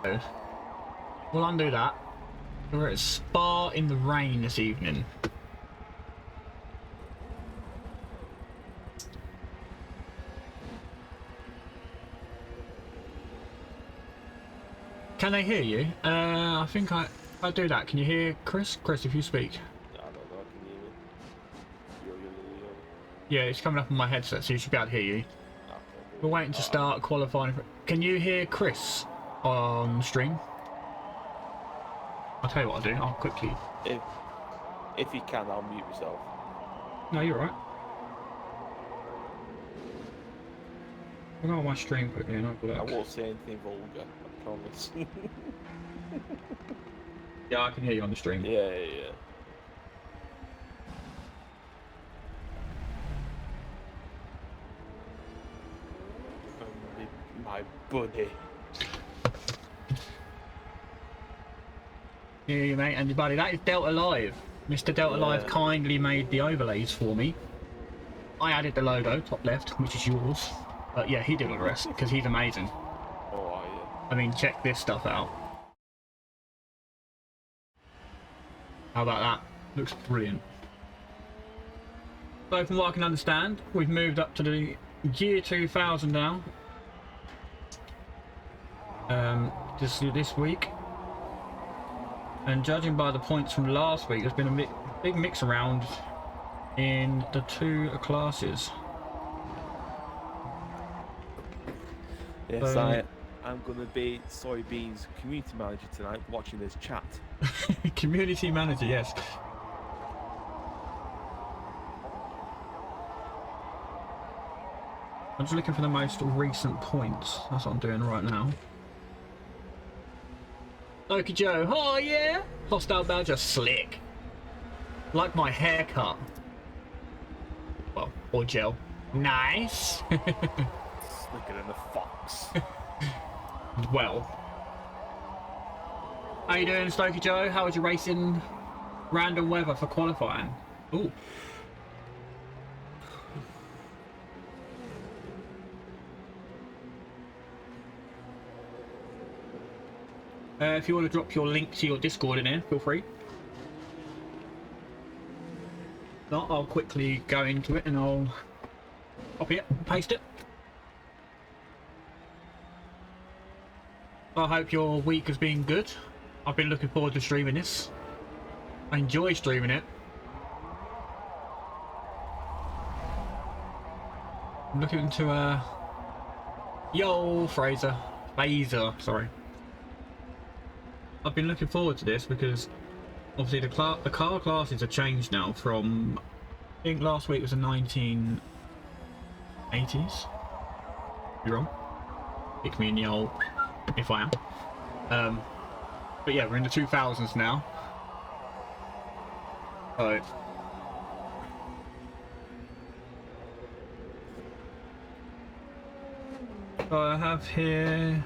Good. We'll undo that. We're at Spa in the rain this evening. Can they hear you? I think I do that. Can you hear Chris? Chris, if you speak. I don't know, can you hear me? Yeah, it's coming up on my headset, so you should be able to hear you. Okay. We're waiting to start qualifying. Can you hear Chris on stream? I'll tell you what I'll do. I'll quickly. If you can, I'll mute myself. No, you're right. I'll go on my stream quickly and I'll look. I won't say anything vulgar, I promise. Yeah, I can hear you on the stream. Yeah. My buddy. Yeah, mate, and your buddy. That is Delta Live. Mr. Delta Live kindly made the overlays for me. I added the logo, top left, which is yours. But yeah, he did all the rest, because he's amazing. Oh, yeah. I mean, check this stuff out. How about that? Looks brilliant. So from what I can understand, we've moved up to the year 2000 now. This week. And judging by the points from last week, there's been a big mix around in the two classes. Yes, I'm going to be Soybean's community manager tonight, watching this chat. Community manager, yes. I'm just looking for the most recent points. That's what I'm doing right now. Loki Joe, oh yeah! Hostile Badger, slick. Like my haircut. Well, or gel. Nice. Slicker than a fox. Well. How you doing, Stokey Joe? How was your racing? Random weather for qualifying. Ooh. If you want to drop your link to your Discord in here, feel free. No, I'll quickly go into it and I'll copy it and paste it. I hope your week has been good. I've been looking forward to streaming this. I enjoy streaming it. I'm looking to yo Fraser, sorry. I've been looking forward to this because obviously the car classes have changed now from, I think last week was the 1980s. You're wrong. Kick me in the old, if I am. But yeah, we're in the 2000s now. So I have here.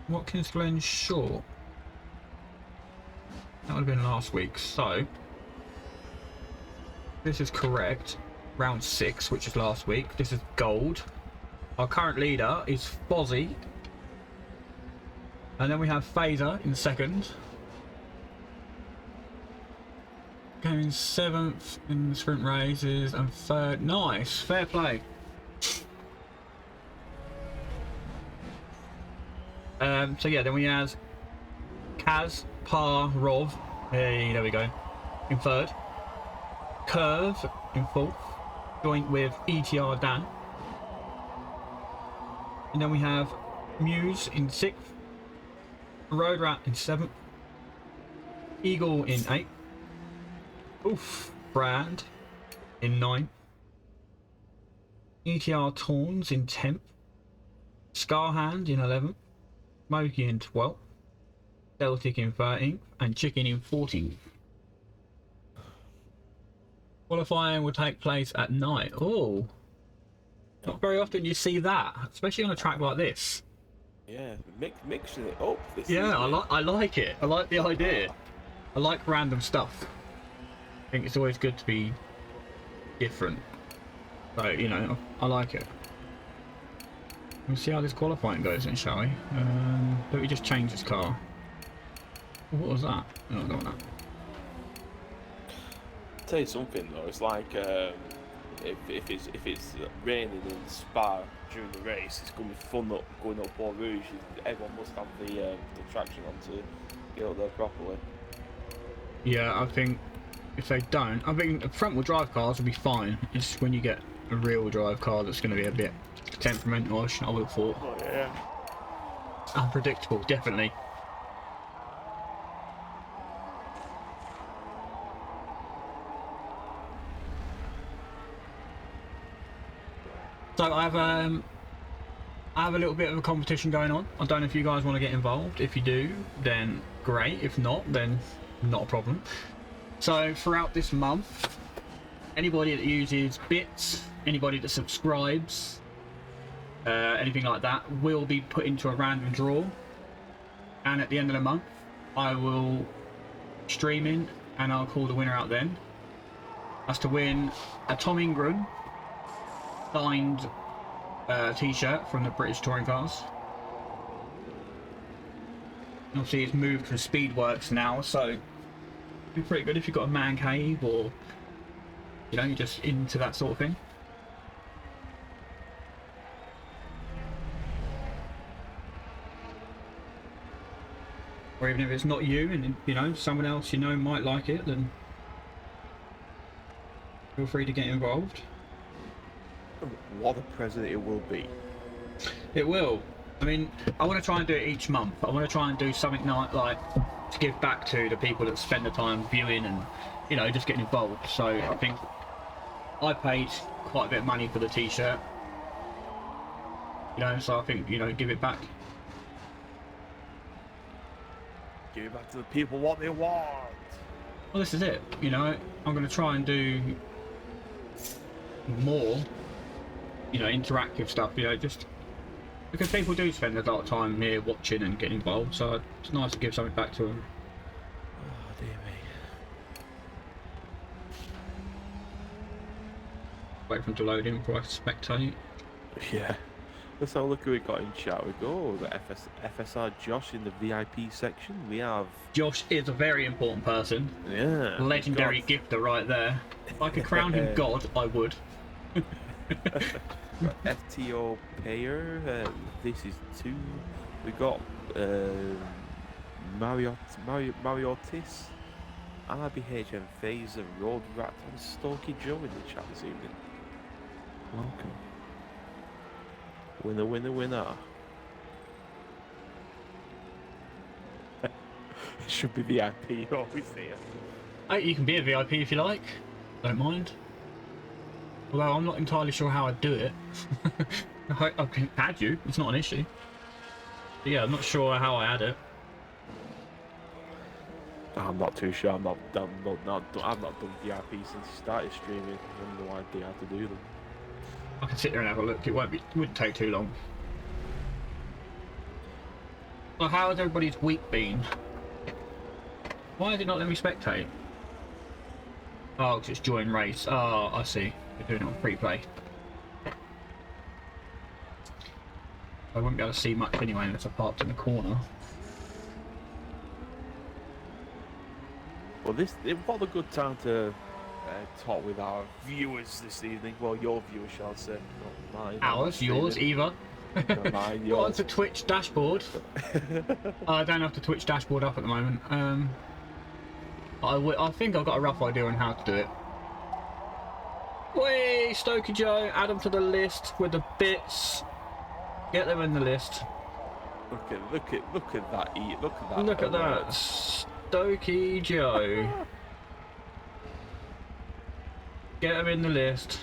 Watkins Glen Short. That would have been last week. So this is correct. Round 6, which is last week. This is gold. Our current leader is Fozzie. And then we have Phaser in second. Going 7th in the sprint races and 3rd. Nice, fair play. So yeah, then we have Kaz, Par, Rov. Hey, there we go. In 3rd. Curve in 4th. Joint with ETR Dan. And then we have Muse in 6th. Road Rat in 7th. Eagle in 8th. Oof, Brand in 9th. ETR Tawns in 10th. Scarhand in 11th. Smokey in 12th. Celtic in 13th. And Chicken in 14th. Qualifying will take place at night. Oh, not very often you see that, especially on a track like this. Yeah, mixing it up. Yeah, I like it. I like the idea. I like random stuff. I think it's always good to be different. So, you know, I like it. We'll see how this qualifying goes then, shall we? But we just change this car. What was that? No, I don't want that. Tell you something though, it's like if it's raining in Spa during the race, it's going to be fun going up Port Rouge. Everyone must have the traction on to get up there properly. Yeah, I think if they don't, I think front wheel drive cars will be fine. It's when you get a rear wheel drive car that's going to be a bit temperamental-ish, I would have thought. Oh yeah. Unpredictable, definitely. So I have a little bit of a competition going on. I don't know if you guys want to get involved. If you do, then great. If not, then not a problem. So throughout this month, anybody that uses bits, anybody that subscribes, anything like that, will be put into a random draw. And at the end of the month, I will stream in and I'll call the winner out then. That's to win a Tom Ingram signed t-shirt from the British Touring Cars. Obviously it's moved from Speedworks now, so it'd be pretty good if you've got a man cave or, you know, you're just into that sort of thing. Or even if it's not you and, you know, someone else you know might like it, then feel free to get involved. What a present it will be. It will. I mean, I want to try and do it each month. I want to try and do something like to give back to the people that spend the time viewing and, you know, just getting involved. So I think I paid quite a bit of money for the t-shirt. You know, so I think, you know, give it back. Give it back to the people what they want. Well, this is it. You know, I'm going to try and do more, you know, interactive stuff, you know, just because people do spend a lot of time here watching and getting involved, so it's nice to give something back to them. Oh dear me. Wait for them to load in before I spectate. Yeah. Let's have a look who we got in chat. We got FSR Josh in the VIP section. We have Josh is a very important person. Yeah. Legendary gifter right there. If I could crown him God, I would. FTO Payer, this is 2. We got Mariotis, RBHM Phaser, Road Rat, and Stokey Joe in the chat this evening. Welcome. Winner, winner, winner. Should be VIP, always here. Hey, you can be a VIP if you like. Don't mind. Although I'm not entirely sure how I'd do it. I can add you, it's not an issue. But yeah, I'm not sure how I add it. I'm not too sure. I've not done VIP since I started streaming. I have no idea how to do them. I can sit there and have a look. It wouldn't take too long. Well, how has everybody's week been? Why did it not let me spectate? Oh, because it's join race. Oh, I see. You're doing it on free play. I wouldn't be able to see much anyway unless I parked in the corner. Well, what a good time to talk with our viewers this evening. Well, your viewers, shall I say. Not mine. Ours, yours, either. Not mine, yours. What's the Twitch dashboard? I don't have the Twitch dashboard up at the moment. I think I've got a rough idea on how to do it. Way, Stokey Joe, add them to the list with the bits. Get them in the list. Look at that. Look at that. Stokey Joe. Get them in the list.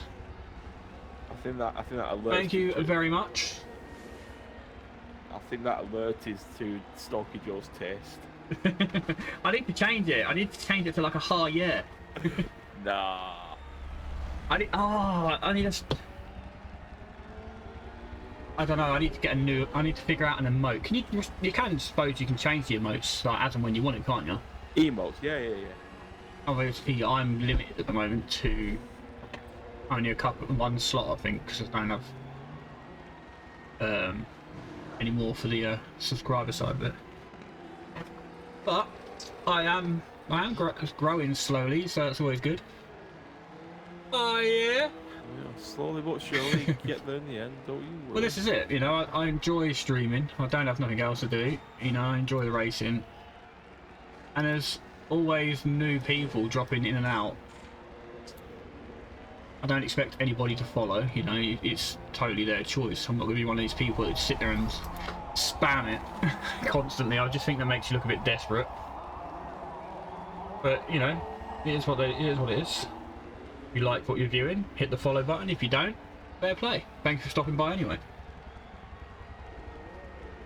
I think that alert. Thank you very much. I think that alert is to Stokey Joe's taste. I need to change it. I need to change it to like a ha yeah. Nah. I don't know. I need to get a new. I need to figure out an emote. Can you can suppose you can change the emotes like as and when you want it, can't you? Emotes, yeah. Obviously, I'm limited at the moment to only one slot, I think, because I don't have any more for the subscriber side of it. But I am growing slowly, so that's always good. Oh yeah. Yeah, slowly but surely get there in the end, don't you? Well, this is it. You know, I enjoy streaming. I don't have nothing else to do. You know, I enjoy the racing, and there's always new people dropping in and out. I don't expect anybody to follow. You know, it's totally their choice. I'm not going to be one of these people that sit there and spam it constantly. I just think that makes you look a bit desperate. But you know, it is what it is. If you like what you're viewing, hit the follow button. If you don't, fair play. Thanks for stopping by anyway.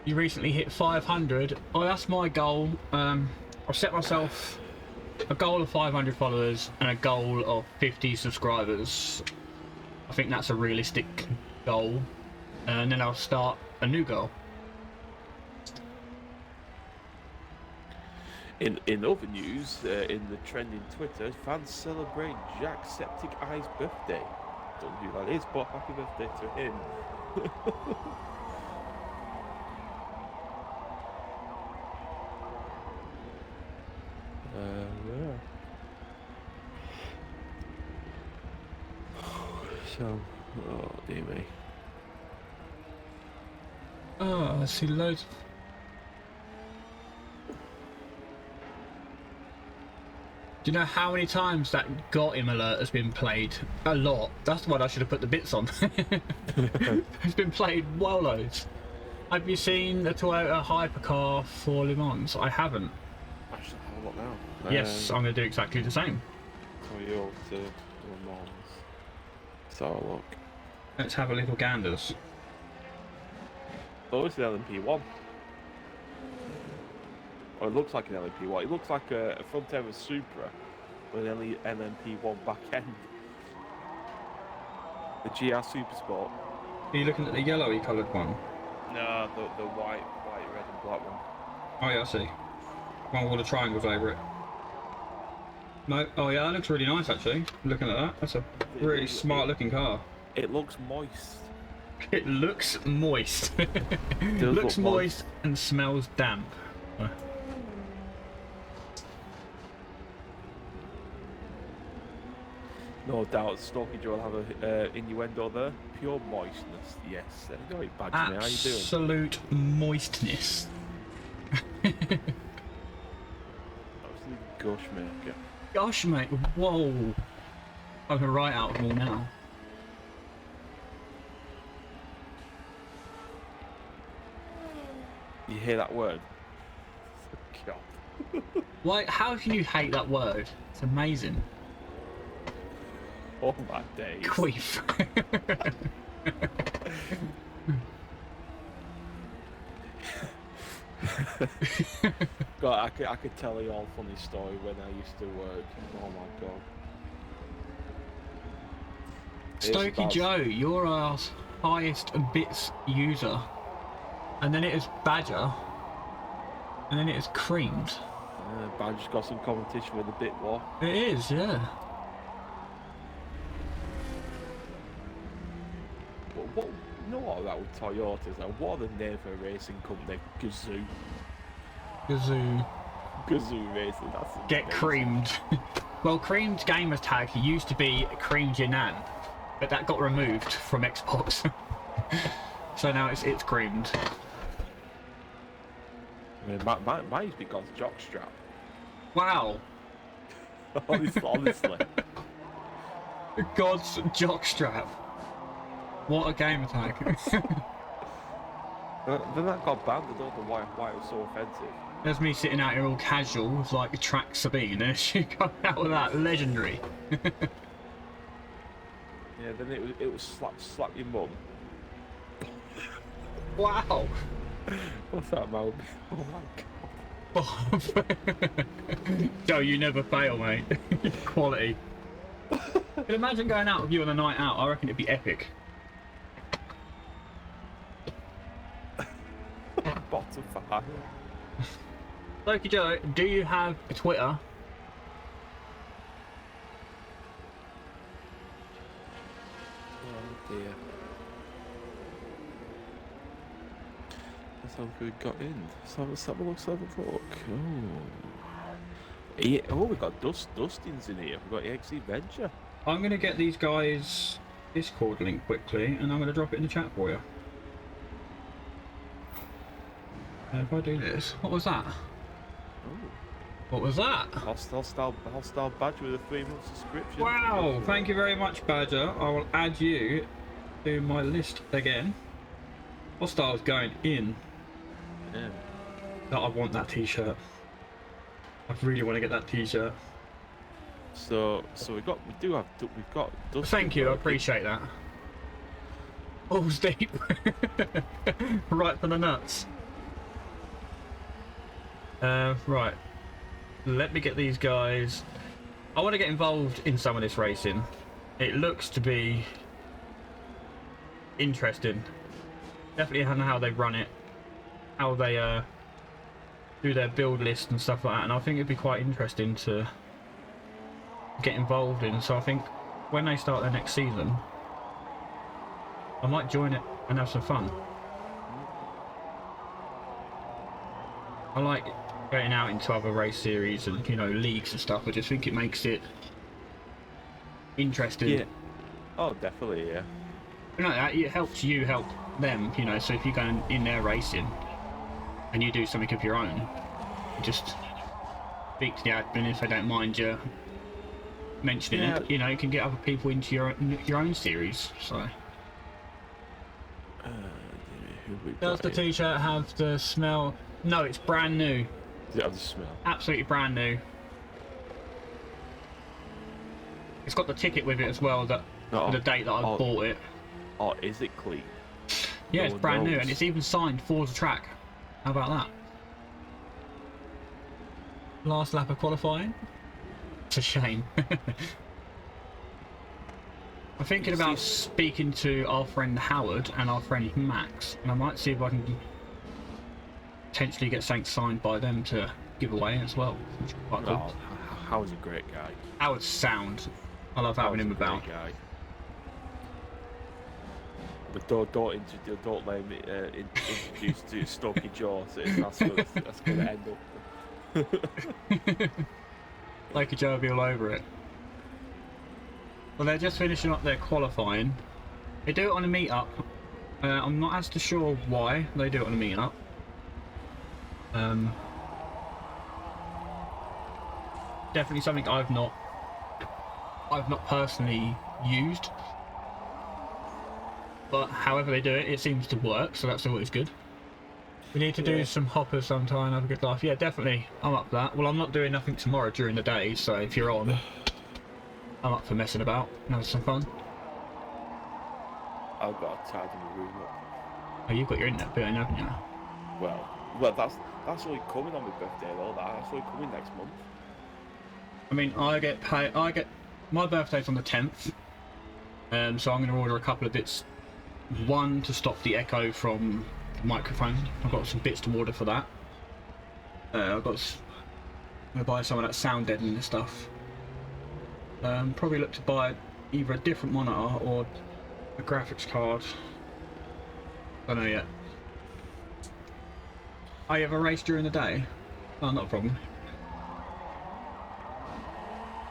You recently hit 500. Oh, that's my goal. I've set myself a goal of 500 followers and a goal of 50 subscribers. I think that's a realistic goal. And then I'll start a new goal. In other news, in the trending Twitter, fans celebrate Jack Septic Eye's birthday. Don't know who that is, but happy birthday to him. Yeah. So, oh dear me. Oh, I see loads. Do you know how many times that got him alert has been played? A lot. That's what I should have put the bits on. It's been played well loads. Have you seen the Toyota hypercar for Le Mans? I haven't. Actually, have a look now. Yes, I'm going to do exactly the same. Toyota Le Mans. Let's have a look. Let's have a little ganders. Oh, it's an LMP1. Oh, it looks like an LMP1. It looks like a front end of Supra with an LMP1 back end. The GR Super Sport. Are you looking at the yellowy coloured one? No, the white, red and black one. Oh yeah, I see. One with all the triangles over it. No, oh yeah, that looks really nice actually. Looking at that, that's a really smart looking car. It looks moist. It looks moist. Looks look moist and smells damp. No doubt, Stalky Joe will have a innuendo there. Pure moistness, yes. There you go, Badger. How you doing? Absolute moistness. Absolute gush maker. Gosh, mate, whoa. I can write out of me now. You hear that word? God. Why? How can you hate that word? It's amazing. Oh my days. Queef. God, I could tell you all funny story when I used to work. Oh my god. Stokey Joe, you're our highest bits user. And then it is Badger. And then it is Creamed. Badger's got some competition with the bit war. It is, yeah. What, you know what about with Toyotas now? What are the name for a racing company? Gazoo. Gazoo. Gazoo Racing, that's Get amazing. creamed. Well, Creamed gamer's tag used to be Creamed Your Nan, but that got removed from Xbox. So now it's Creamed. I mean, mine used to be God's jockstrap. Wow. Honestly. God's jockstrap. What a gamer tag. Then that got banned. I don't know why it was so offensive. There's me sitting out here all casual with like a track Sabine, and she got out with that legendary. Yeah, then it was slap your mum. Wow. What's that, Mal? Oh my god. Joe, you never fail, mate. Quality. But imagine going out with you on a night out. I reckon it'd be epic. Bottom five. Loki Joe, do you have a Twitter? dear. Let's have who we got in. Let's have a look. Oh, we got Dustin's in here. We got EXE Venture. I'm going to get these guys Discord link quickly, and I'm going to drop it in the chat for you. And if I do this, what was that? Oh. What was that? Hostile Badger with a 3-month subscription. Wow, thank you very much, Badger. I will add you to my list again. Hostile's going in. Yeah. I want that t-shirt. I really want to get that t-shirt. So we've got Dustin. Thank you, I appreciate that. Balls deep. Right for the nuts. Right. Let me get these guys. I want to get involved in some of this racing. It looks to be interesting. Definitely how they run it, how they do their build list and stuff like that, and I think it'd be quite interesting to get involved in. So I think when they start their next season, I might join it and have some fun. I like going out into other race series and, you know, leagues and stuff. I just think it makes it interesting. Yeah. Oh, definitely, yeah. You know, it helps you help them, you know. So if you go in there racing and you do something of your own, you just speak to the admin if they don't mind you mentioning it. You know, you can get other people into your own series. So does the t-shirt have the smell? No, it's brand new. Does it have the smell? Absolutely brand new. It's got the ticket with it as well, that the date that I bought it. Oh, is it clean? Yeah, it's brand new, and it's even signed for the track. How about that? Last lap of qualifying? It's a shame. I'm thinking about speaking to our friend Howard and our friend Max, and I might see if I can potentially get something signed by them to give away as well. Which is quite cool. Oh, Howard's a great guy. Howard's sound. I love having him about. Guy. But don't let him introduce to Stokey Jaw. That's going to end up. Like a Joby all over it. Well, they're just finishing up their qualifying. They do it on a meet-up. I'm not as to sure why they do it on a meet-up. Definitely something I've not personally used. But however they do it, it seems to work, so that's always good. We need to do some hoppers sometime, have a good laugh. Yeah, definitely, I'm up for that. Well, I'm not doing nothing tomorrow during the day, so if you're on, I'm up for messing about and having some fun. I've got a tidy my room up. Oh, you've got your internet bit in, haven't you? Well, that's only coming on my birthday though. That's only coming next month. I mean, I get my birthday's on the 10th, so I'm going to order a couple of bits. One, to stop the echo from the microphone. I've got some bits to order for that. I'm going to buy some of that sound deadening and stuff. Probably look to buy either a different monitor or a graphics card. Don't know yet. Oh, you have a race during the day? Oh, not a problem.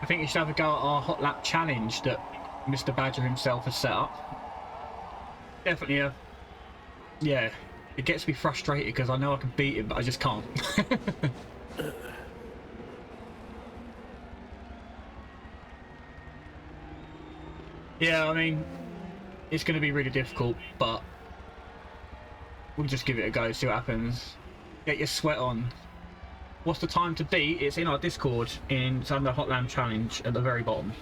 I think you should have a go at our hot lap challenge that Mr. Badger himself has set up. Definitely yeah, it gets me frustrated because I know I can beat him, but I just can't. Yeah, I mean, it's going to be really difficult, but we'll just give it a go, see what happens. Get your sweat on. What's the time to beat? It's in our Discord, it's under Hot Lamb Challenge at the very bottom.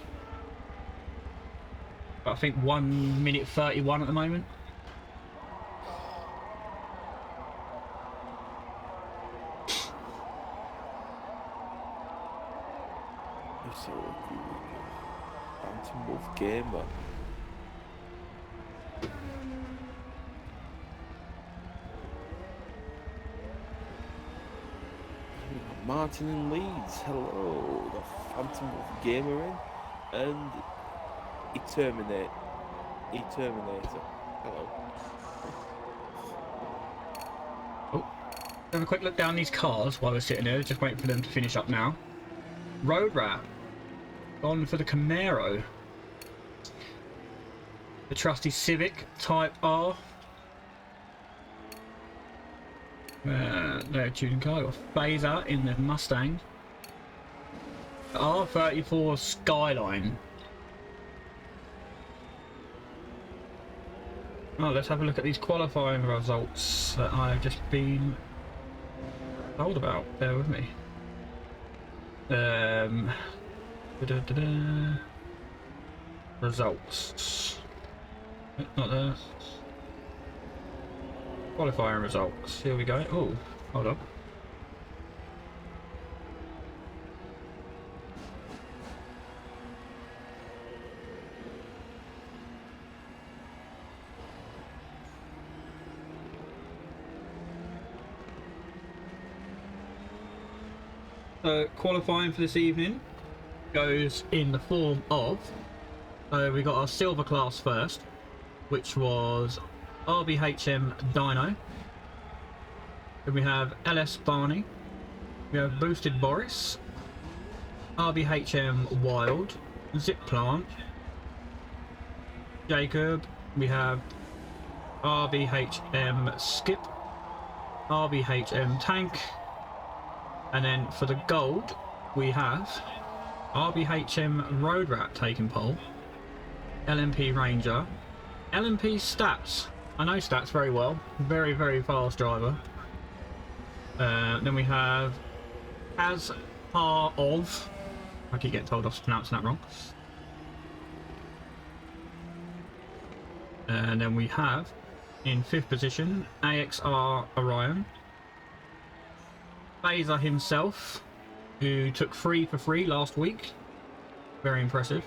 But I think 1 minute 31 at the moment. Phantom Wolf Gamer. Martin in Leeds, hello. The Phantom Wolf Gamer in, and he terminate E-Terminator. Hello. Oh, have a quick look down these cars while we're sitting here. Just waiting for them to finish up now. Road Rat. Gone for the Camaro. The trusty Civic Type R. No tuning car. Got Phaser in the Mustang. R34 Skyline. Oh, let's have a look at these qualifying results that I've just been told about. Bear with me. Results. Not there. Qualifying results. Here we go. Oh, hold on. Qualifying for this evening goes in the form of, we got our silver class first, which was Rbhm Dino. Then we have LS Barney. We have Boosted Boris, Rbhm Wild, Zip Plant, Jacob. We have Rbhm Skip, Rbhm Tank. And then for the gold, we have Rbhm Road Rat taking pole, LMP Ranger, LMP Stats. I know Stats very well, very, very fast driver. Then we have As Par of, I keep getting told off pronouncing that wrong. And then we have, in 5th position, AXR Orion. Phaser himself, who took 3 for free last week. Very impressive.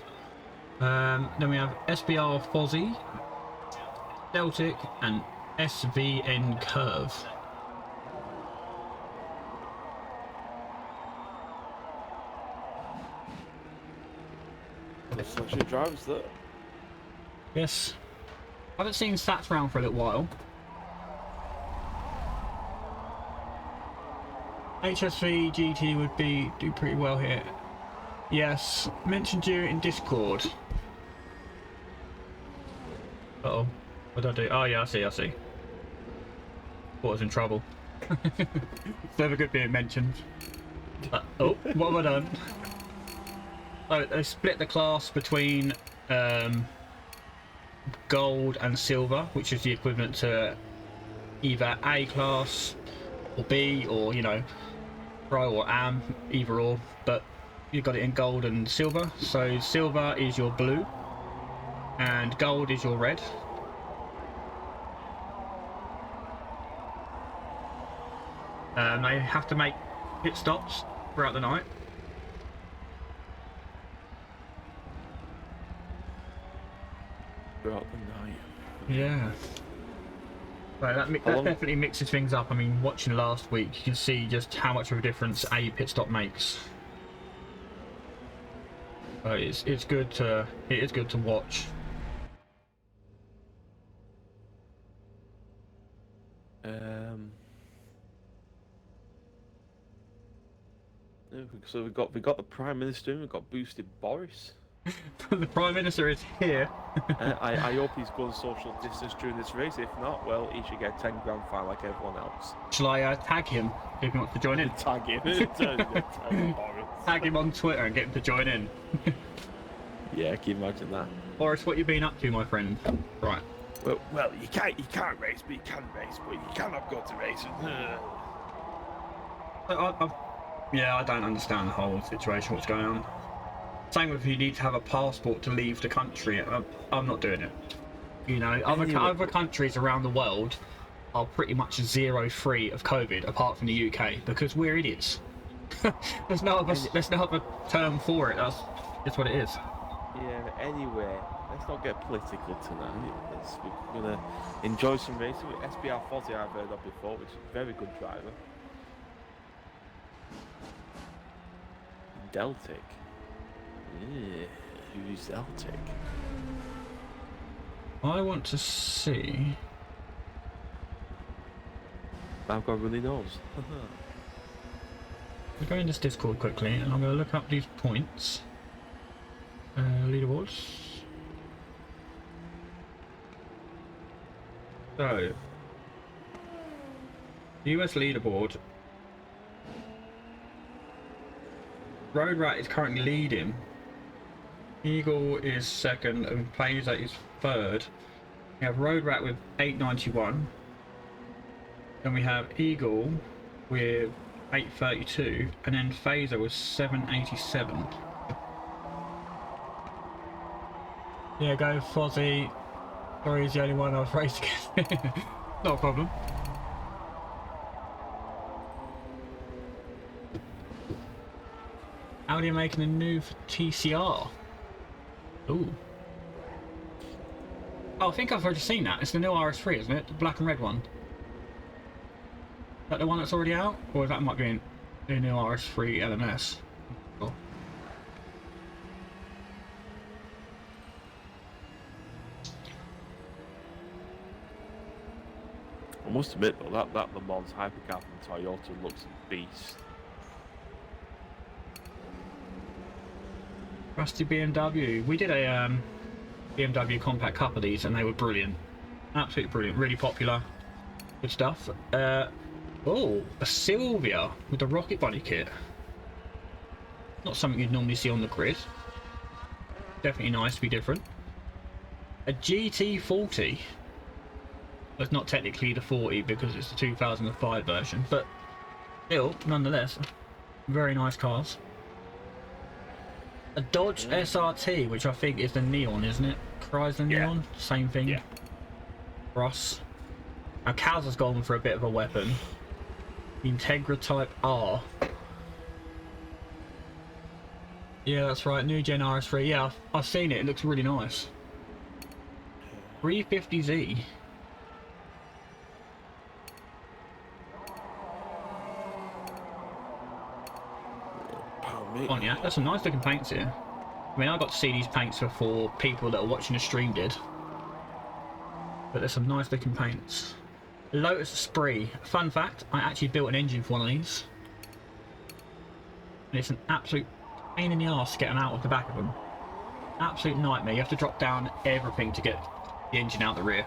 Then we have SBR Fozzie, Celtic, and SVN Curve. Such a drivers there. Yes. I haven't seen Stats around for a little while. HSV GT would do pretty well here. Yes, mentioned you in Discord. Uh-oh. What did I do? Oh yeah, I see. Thought I was in trouble. It's never good being mentioned. Oh, what have I done? Oh, they split the class between gold and silver, which is the equivalent to either A class or B, or, you know, Pro or Am, either or, but you've got it in gold and silver. So silver is your blue and gold is your red. They have to make pit stops throughout the night. Throughout the night. Yeah. So that definitely mixes things up. I mean, watching last week, you can see just how much of a difference a pit stop makes. So it is good to watch. So we got the Prime Minister, and we've got Boosted Boris. The Prime Minister is here. I hope he's going social distance during this race. If not, well, he should get a 10 grand fine like everyone else. Shall I tag him if he wants to join in? Tag him. Tag him on Twitter and get him to join in. Yeah, can you imagine that? Boris, what you been up to, my friend? Right. Well, you can't race, but you can race, but you cannot go to racing. Yeah, I don't understand the whole situation, what's going on. Same with if you need to have a passport to leave the country. I'm not doing it. You know, other countries around the world are pretty much zero free of COVID, apart from the UK, because we're idiots. there's no other term for it. That's what it is. Yeah. Anyway, let's not get political tonight. We're gonna enjoy some racing with SBR Fozzie. I've heard of before, which is a very good driver. Deltic. Yeah, who's Celtic? I want to see. I've got a runny nose. We'll go in this Discord quickly, and I'm going to look up these points. Leaderboards. So, the US leaderboard. Road Rat is currently leading. Eagle is second, and Phaser is third. We have Road Rat with 891. Then we have Eagle with 832, and then Phaser was 787. Yeah, go Fozzie. Sorry, he's the only one I've raced against. Not a problem. Audi are making a new for TCR. Ooh. Oh, I think I've already seen that. It's the new RS3, isn't it? The black and red one. Is that the one that's already out? Or that might be the new RS3 LMS? Cool. I must admit though, that Le Mans hypercar from Toyota looks a beast. Rusty BMW. We did a BMW Compact Cup of these, and they were brilliant. Absolutely brilliant. Really popular. Good stuff. Oh, a Sylvia with the Rocket Bunny kit. Not something you'd normally see on the grid. Definitely nice to be different. A GT40. That's not technically the 40 because it's the 2005 version, but still, nonetheless, very nice cars. A Dodge SRT, which I think is the Neon, isn't it? Chrysler Neon? Same thing. Yeah. Ross. Now, Kaz has gone for a bit of a weapon. The Integra Type R. Yeah, that's right. New Gen RS3. Yeah, I've seen it. It looks really nice. 350Z. Oh, On, yeah, there's some nice looking paints here. I mean, I got to see these paints before people that are watching the stream did. But there's some nice looking paints. Lotus Spree. Fun fact, I actually built an engine for one of these. And it's an absolute pain in the arse getting out of the back of them. Absolute nightmare. You have to drop down everything to get the engine out the rear.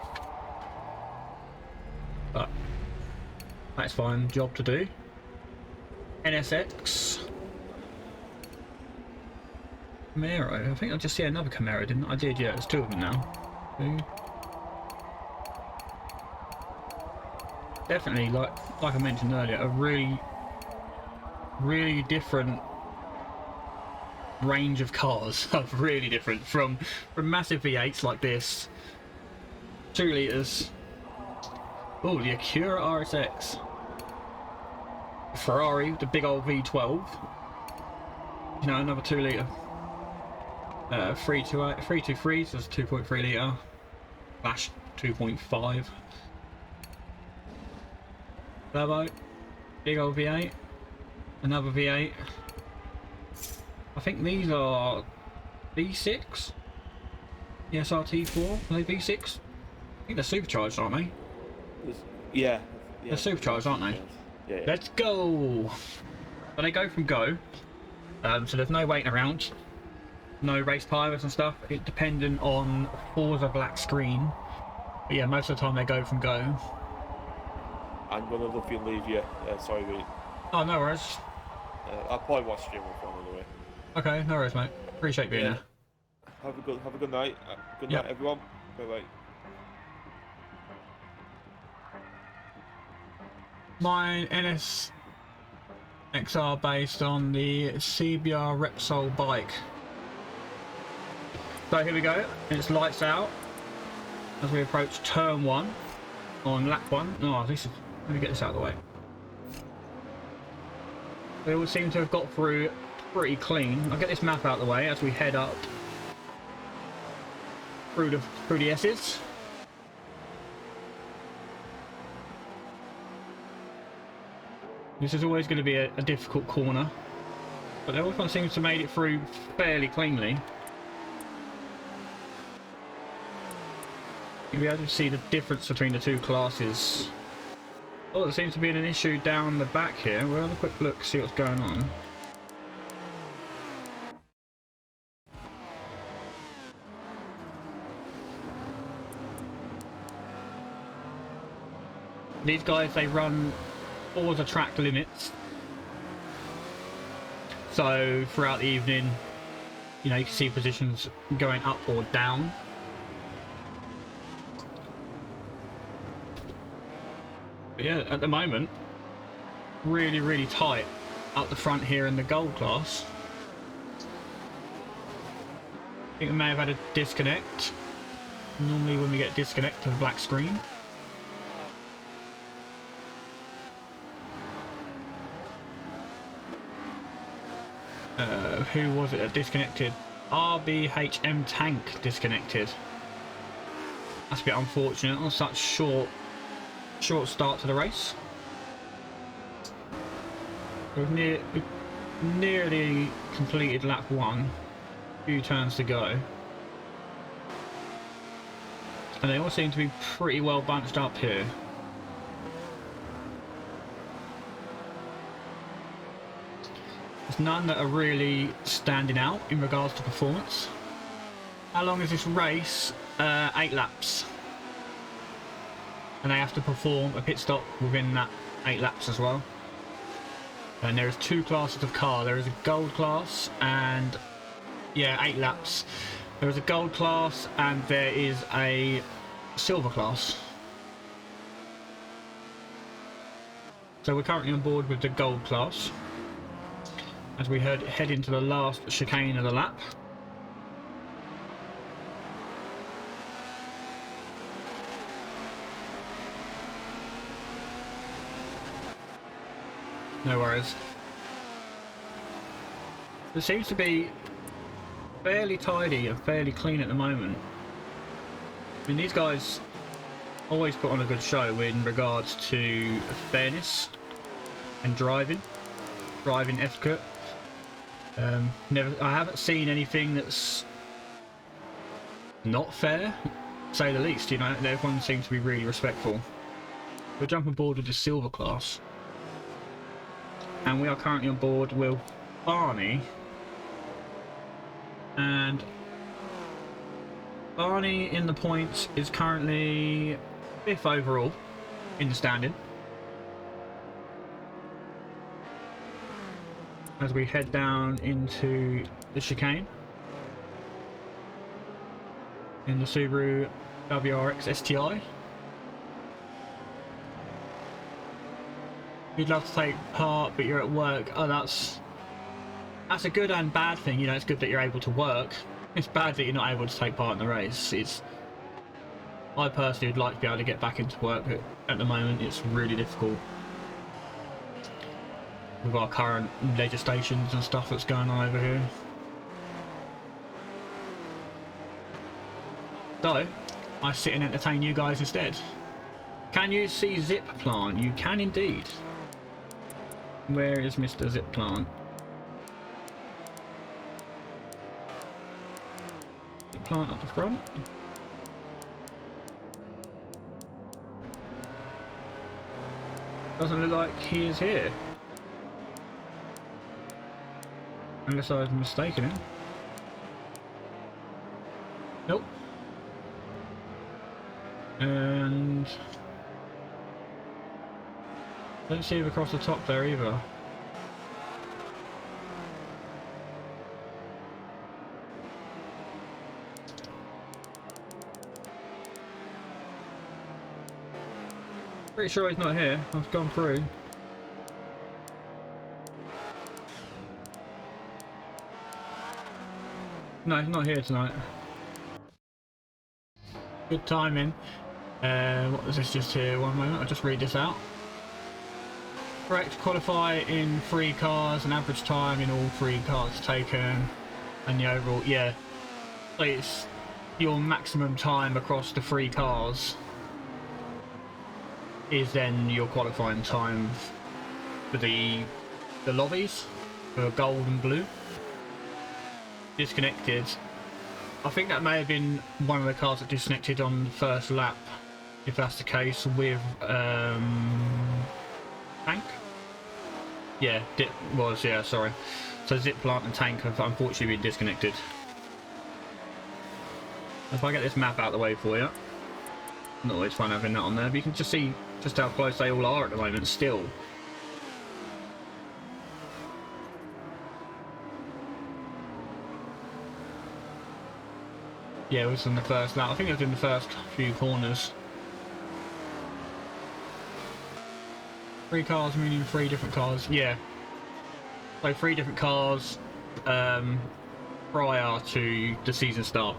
But that's fine. Job to do. NSX. Camaro. I think I just see another Camaro, didn't I? I did, yeah. There's two of them now. Two. Definitely, like I mentioned earlier, a really different range of cars. Really different from massive V8s like this, 2 litres. Oh, the Acura RSX. Ferrari, the big old V12. You know, another 2 litre. 323, so it's 2.3 litre. Slash 2.5. Turbo, big old V8, another V8. I think these are V6. The SRT4, are they V6? I think they're supercharged, aren't they? Yeah. They're supercharged, aren't they? Yeah. Let's go! So they go from go. So there's no waiting around. No race pilots and stuff. It's dependent on Forza black screen. But yeah, most of the time they go from go. I'm gonna love you and leave you. Sorry, mate. Oh, no worries. I'll probably watch stream with one anyway. Okay, no worries, mate. Appreciate being there. Have a good night. Good night, everyone. Bye bye. My NS XR based on the CBR Repsol bike. So here we go. It's lights out as we approach turn 1 on lap 1. Oh, this is. Let me get this out of the way. They all seem to have got through pretty clean. I'll get this map out of the way as we head up through the S's. This is always going to be a difficult corner, but everyone seems to have made it through fairly cleanly. You'll be able to see the difference between the two classes. Oh, there seems to be an issue down the back here. We'll have a quick look, see what's going on. These guys, they run all the track limits. So throughout the evening, you know, you can see positions going up or down. But yeah, at the moment, really tight up the front here in the gold class. I think we may have had a disconnect. Normally when we get disconnect to the black screen. Who was it that disconnected? Rbhm tank disconnected. That's a bit unfortunate on such short start to the race. We've nearly completed lap 1. Few turns to go. And they all seem to be pretty well bunched up here. There's none that are really standing out in regards to performance. How long is this race? 8 laps. And they have to perform a pit stop within that 8 laps as well. And there is 2 classes of car. There is a gold class and, yeah, 8 laps. There is a gold class and there is a silver class. So we're currently on board with the gold class as we head into the last chicane of the lap. No worries. It seems to be fairly tidy and fairly clean at the moment. I mean, these guys always put on a good show in regards to fairness and driving etiquette. I haven't seen anything that's not fair, to say the least. You know, everyone seems to be really respectful. We'll jump on board with the silver class, and we are currently on board with Barney. And Barney in the points is currently 5th overall in the standing. As we head down into the chicane in the Subaru WRX STI. You'd love to take part, but you're at work. Oh, that's a good and bad thing. You know, it's good that you're able to work. It's bad that you're not able to take part in the race. I personally would like to be able to get back into work, but at the moment it's really difficult with our current legislations and stuff that's going on over here. So, I sit and entertain you guys instead. Can you see Zip Plant? You can indeed. Where is Mr. Zip Plant? Zip Plant up the front. Doesn't look like he is here. Unless I was mistaken him. Nope. And don't see him across the top there either. Pretty sure he's not here. I've gone through. No, he's not here tonight. Good timing. What was this just here? One moment, I'll just read this out. Correct, qualify in 3 cars, an average time in all 3 cars taken, and the overall, yeah. So it's your maximum time across the 3 cars is then your qualifying time for the lobbies, for gold and blue. Disconnected I think that may have been one of the cars that disconnected on the first lap, if that's the case, with Tank. Yeah, yeah, sorry. So Zip Plant and Tank have unfortunately been disconnected. If I get this map out of the way for you, not always fun having that on there, but you can just see just how close they all are at the moment still. Yeah, it was in the first lap. I think it was in the first few corners. 3 cars, meaning 3 different cars. Yeah. So 3 different cars prior to the season start.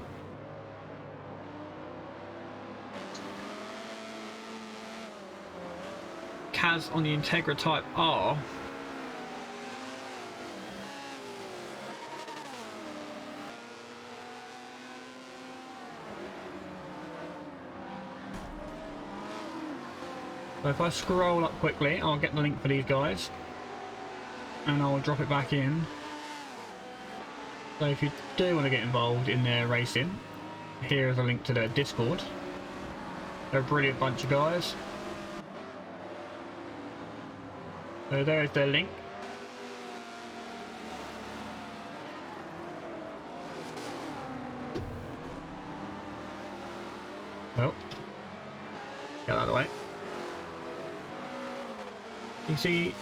Kaz on the Integra Type R. So if I scroll up quickly, I'll get the link for these guys and I'll drop it back in. So if you do want to get involved in their racing, here is a link to their Discord. They're a brilliant bunch of guys. So there's their link. Well, get that out of the way. You can see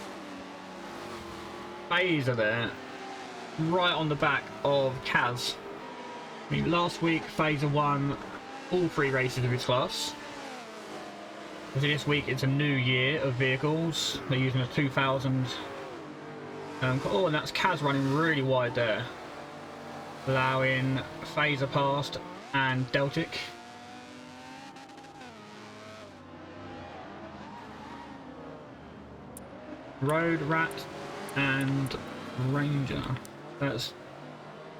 Phaser there, right on the back of Kaz. I mean, last week Phaser won all 3 races of his class. So this week it's a new year of vehicles. They're using a 2000. Oh, and that's Kaz running really wide there, allowing Phaser past and Deltic. Road Rat and Ranger. That's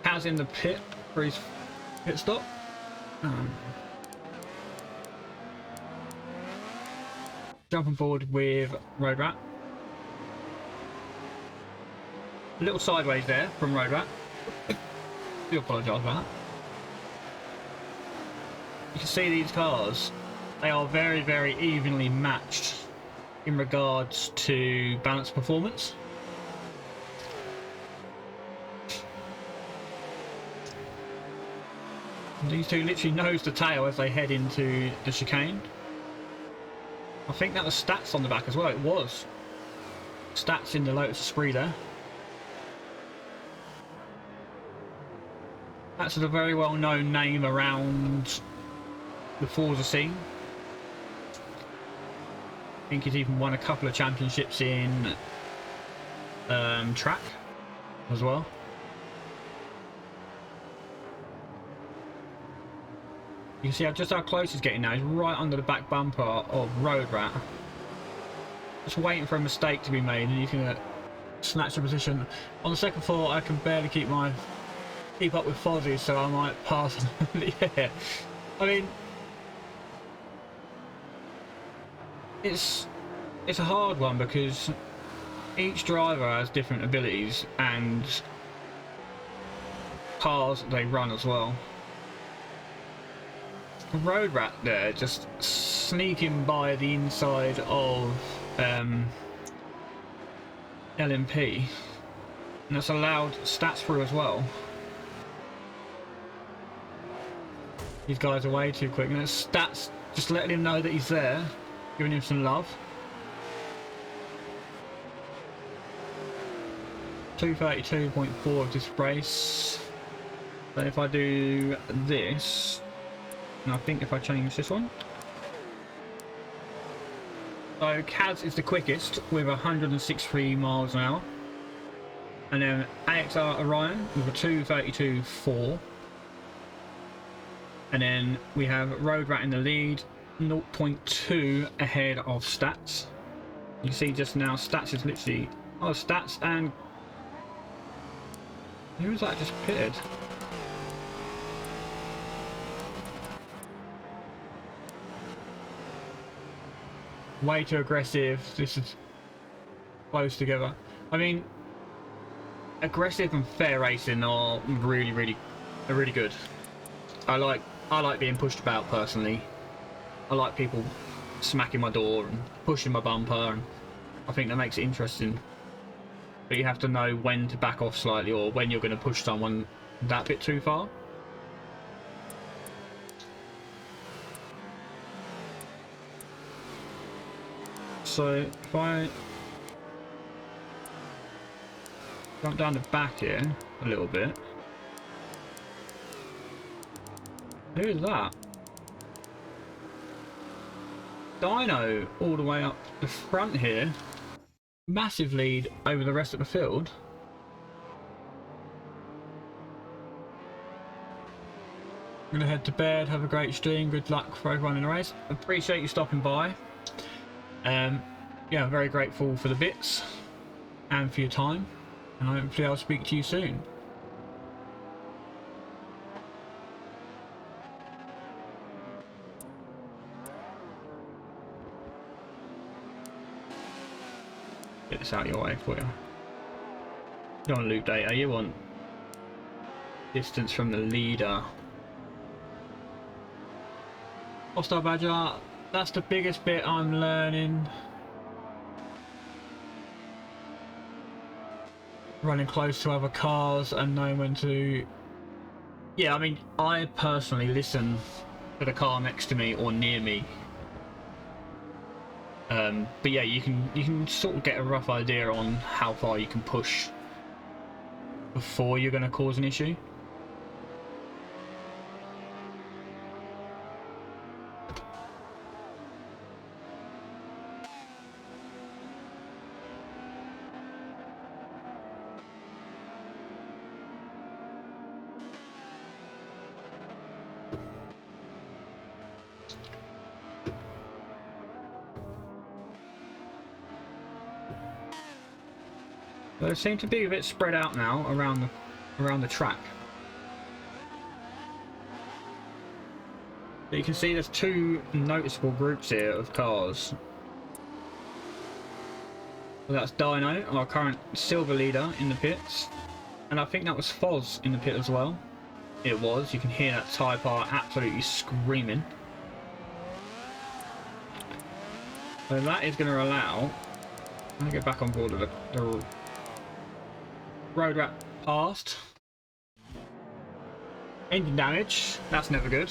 Kaz in the pit for his pit stop. Jumping forward with Road Rat. A little sideways there from Road Rat. Do apologise for that. You can see these cars, they are very, very evenly matched in regards to balance performance. And these two literally nose to tail as they head into the chicane. I think that was Stats on the back as well. It was Stats in the Lotus Esprit there. That's a very well known name around the Forza scene. I think he's even won a couple of championships in track as well. You can see just how close he's getting now. He's right under the back bumper of Road Rat. Just waiting for a mistake to be made and he's going to snatch the position. On the second floor I can barely keep up with Fozzie, so I might pass. Yeah. I mean, it's a hard one because each driver has different abilities and cars they run as well. Road Rat there just sneaking by the inside of LMP, and that's allowed Stats through as well. These guys are way too quick, and it's Stats just letting him know that he's there, giving him some love. 232.4 of this race. So if I do this, and I think if I change this one. So Kaz is the quickest with 163 miles an hour. And then AXR Orion with a 232.4. And then we have Road Rat in the lead, 0.2 ahead of Stats. You can see just now Stats is literally... Oh, Stats and... Who was that just pitted? Way too aggressive. This is close together. I mean, aggressive and fair racing are really good. I like being pushed about personally. I like people smacking my door and pushing my bumper, and I think that makes it interesting. But you have to know when to back off slightly, or when you're going to push someone that bit too far. So if I jump down the back here a little bit. Who is that? Dino all the way up the front here. Massive lead over the rest of the field. I'm gonna head to bed, have a great stream, good luck for everyone in the race. Appreciate you stopping by. Yeah, very grateful for the bits and for your time, and hopefully I'll speak to you soon. Get this out of your way for you. You don't want loop data, you want distance from the leader. Hostile Badger, that's the biggest bit I'm learning. Running close to other cars and knowing when to... Yeah, I mean, I personally listen to the car next to me or near me. But yeah, you can sort of get a rough idea on how far you can push before you're going to cause an issue. But they seem to be a bit spread out now around the track. But you can see there's two noticeable groups here of cars. So that's Dino, our current silver leader in the pits, and I think that was Foz in the pit as well. It was. You can hear that tyre part absolutely screaming. So that is going to allow. I'm going to get back on board with the road wrap past. Engine damage. That's never good.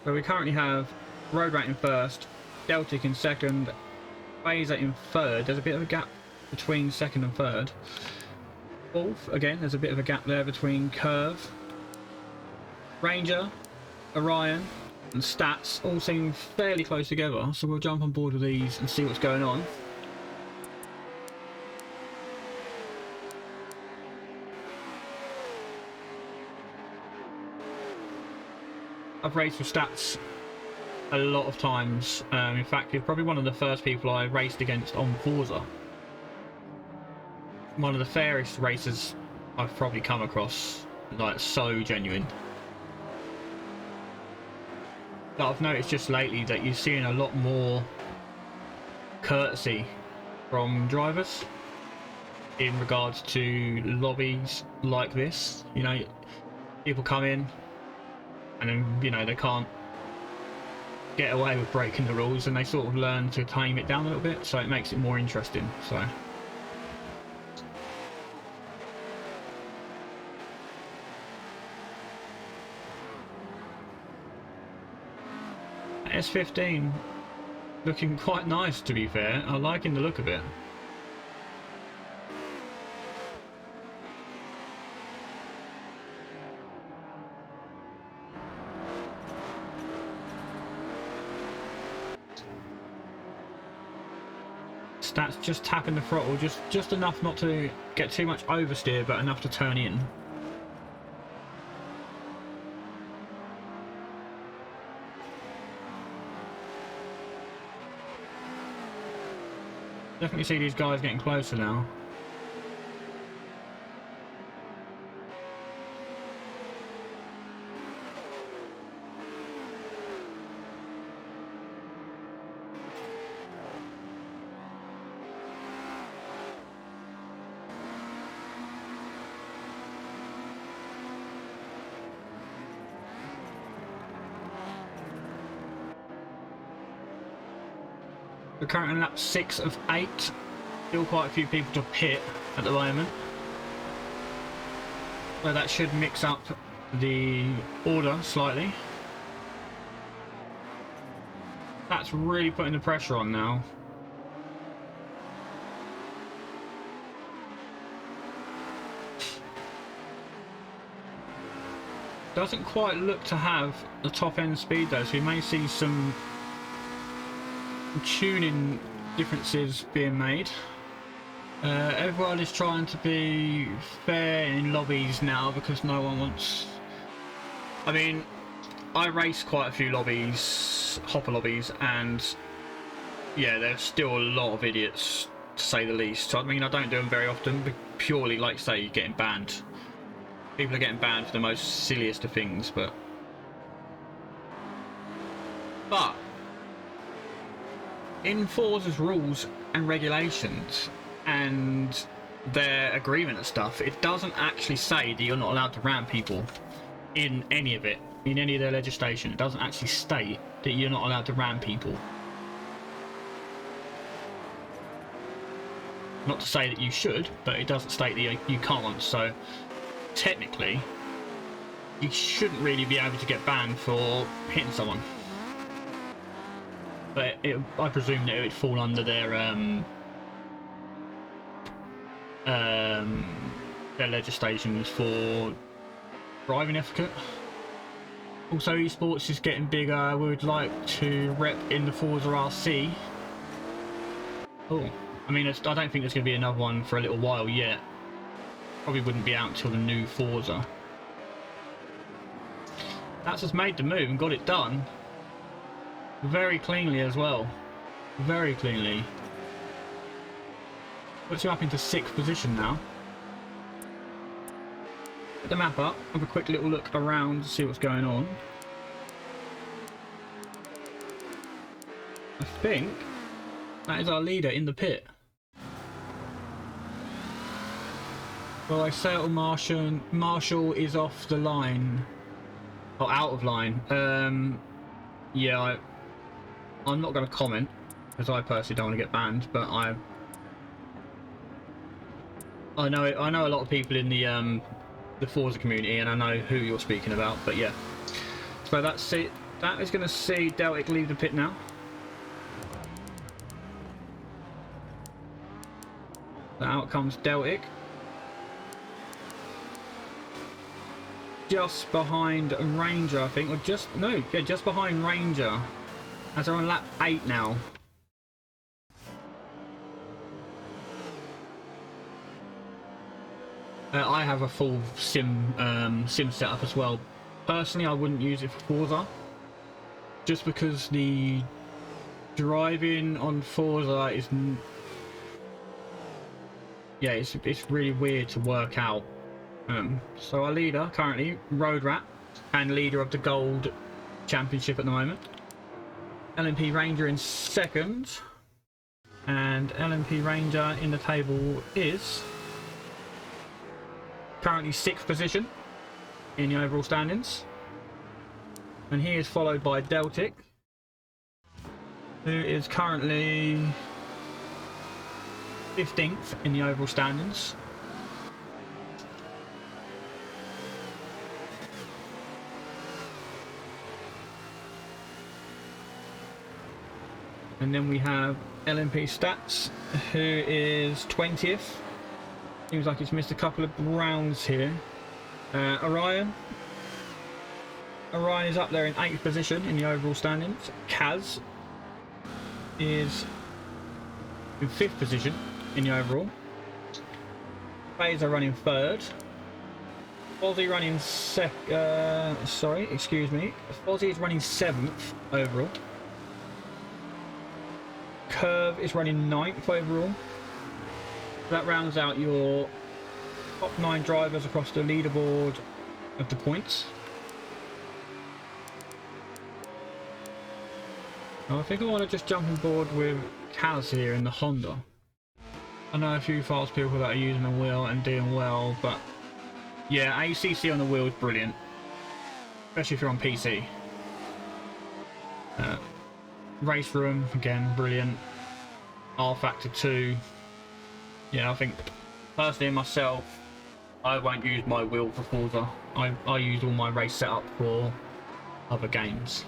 So we currently have Road Rat in first, Deltic in second, Phaser in third. There's a bit of a gap between second and third. Fourth, again, there's a bit of a gap there between Curve, Ranger, Orion, and Stats all seem fairly close together. So we'll jump on board with these and see what's going on. I've raced with Stats a lot of times. In fact, he's probably one of the first people I raced against on Forza. One of the fairest racers I've probably come across. Like, so genuine. But I've noticed just lately that you're seeing a lot more courtesy from drivers in regards to lobbies like this. You know, people come in and then, you know, they can't get away with breaking the rules, and they sort of learn to tame it down a little bit, so it makes it more interesting. So S15 looking quite nice, to be fair. I'm liking the look of it. Stats just tapping the throttle, just enough not to get too much oversteer, but enough to turn in. Definitely see these guys getting closer now. We're currently on lap 6 of 8. Still quite a few people to pit at the moment. So that should mix up the order slightly. That's really putting the pressure on now. Doesn't quite look to have the top end speed though, so we may see some tuning differences being made. Everyone is trying to be fair in lobbies now because no one wants... I mean, I race quite a few lobbies, hopper lobbies, and yeah, there's still a lot of idiots to say the least. So, I mean, I don't do them very often, but purely, like say, you're getting banned. People are getting banned for the most silliest of things, but in Forza's rules and regulations and their agreement and stuff, it doesn't actually say that you're not allowed to ram people in any of it. In any of their legislation, it doesn't actually state that you're not allowed to ram people. Not to say that you should, but it doesn't state that you can't, so technically you shouldn't really be able to get banned for hitting someone. But I presume that it would fall under their legislations for driving etiquette. Also, esports is getting bigger. We would like to rep in the Forza RC. Oh, I mean, I don't think there's going to be another one for a little while yet. Probably wouldn't be out until the new Forza. That's just made the move and got it done. Very cleanly as well. Very cleanly. Puts you up into 6th position now. Put the map up, have a quick little look around to see what's going on. I think that is our leader in the pit. Well, I settle Marshall is off the line. Oh, out of line. Yeah, I'm not going to comment because I personally don't want to get banned, but I know a lot of people in the Forza community, and I know who you're speaking about. But yeah, so that's it. That is going to see Deltic leave the pit now. So out comes Deltic. Just behind Ranger, I think, or just behind Ranger, as they're on lap 8 now. I have a full sim setup as well. Personally, I wouldn't use it for Forza, just because the driving on Forza is, yeah, it's really weird to work out. So our leader currently, Road Rat, and leader of the Gold Championship at the moment. LMP Ranger in 2nd, and LMP Ranger in the table is currently 6th position in the overall standings, and he is followed by Deltic, who is currently 15th in the overall standings. And then we have LMP Stats, who is 20th. Seems like he's missed a couple of rounds here. Orion is up there in 8th position in the overall standings. Kaz is in 5th position in the overall. Phaser running 3rd. Fozzie running Fozzie is running 7th overall. Curve is running 9th overall. That rounds out your top 9 drivers across the leaderboard of the points. Now I think I want to just jump on board with Kaz here in the Honda. I know a few fast people that are using the wheel and doing well, but yeah, ACC on the wheel is brilliant, especially if you're on PC. Race room, again, brilliant. R Factor 2. Yeah, I think personally myself, I won't use my wheel for Forza. I use all my race setup for other games.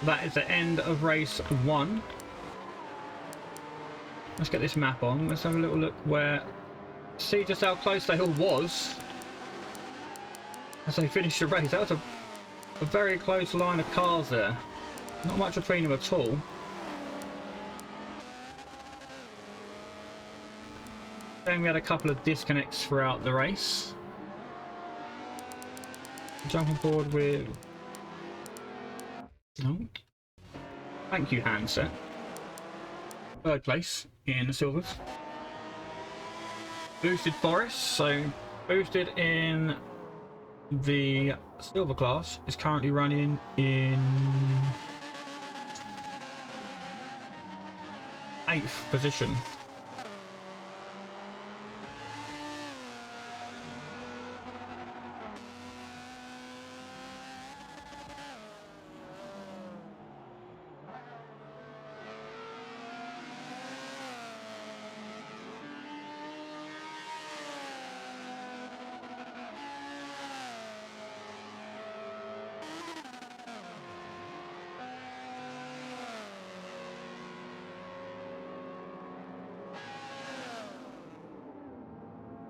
That is the end of race 1. Let's get this map on. Let's have a little look where... See just how close they all was as they finished the race. That was a very close line of cars there. Not much between them at all. Then we had a couple of disconnects throughout the race. Jumping forward with... No. Thank you, handset. Third place in the silvers. Boosted Forest, so boosted in the silver class is currently running in 8th position.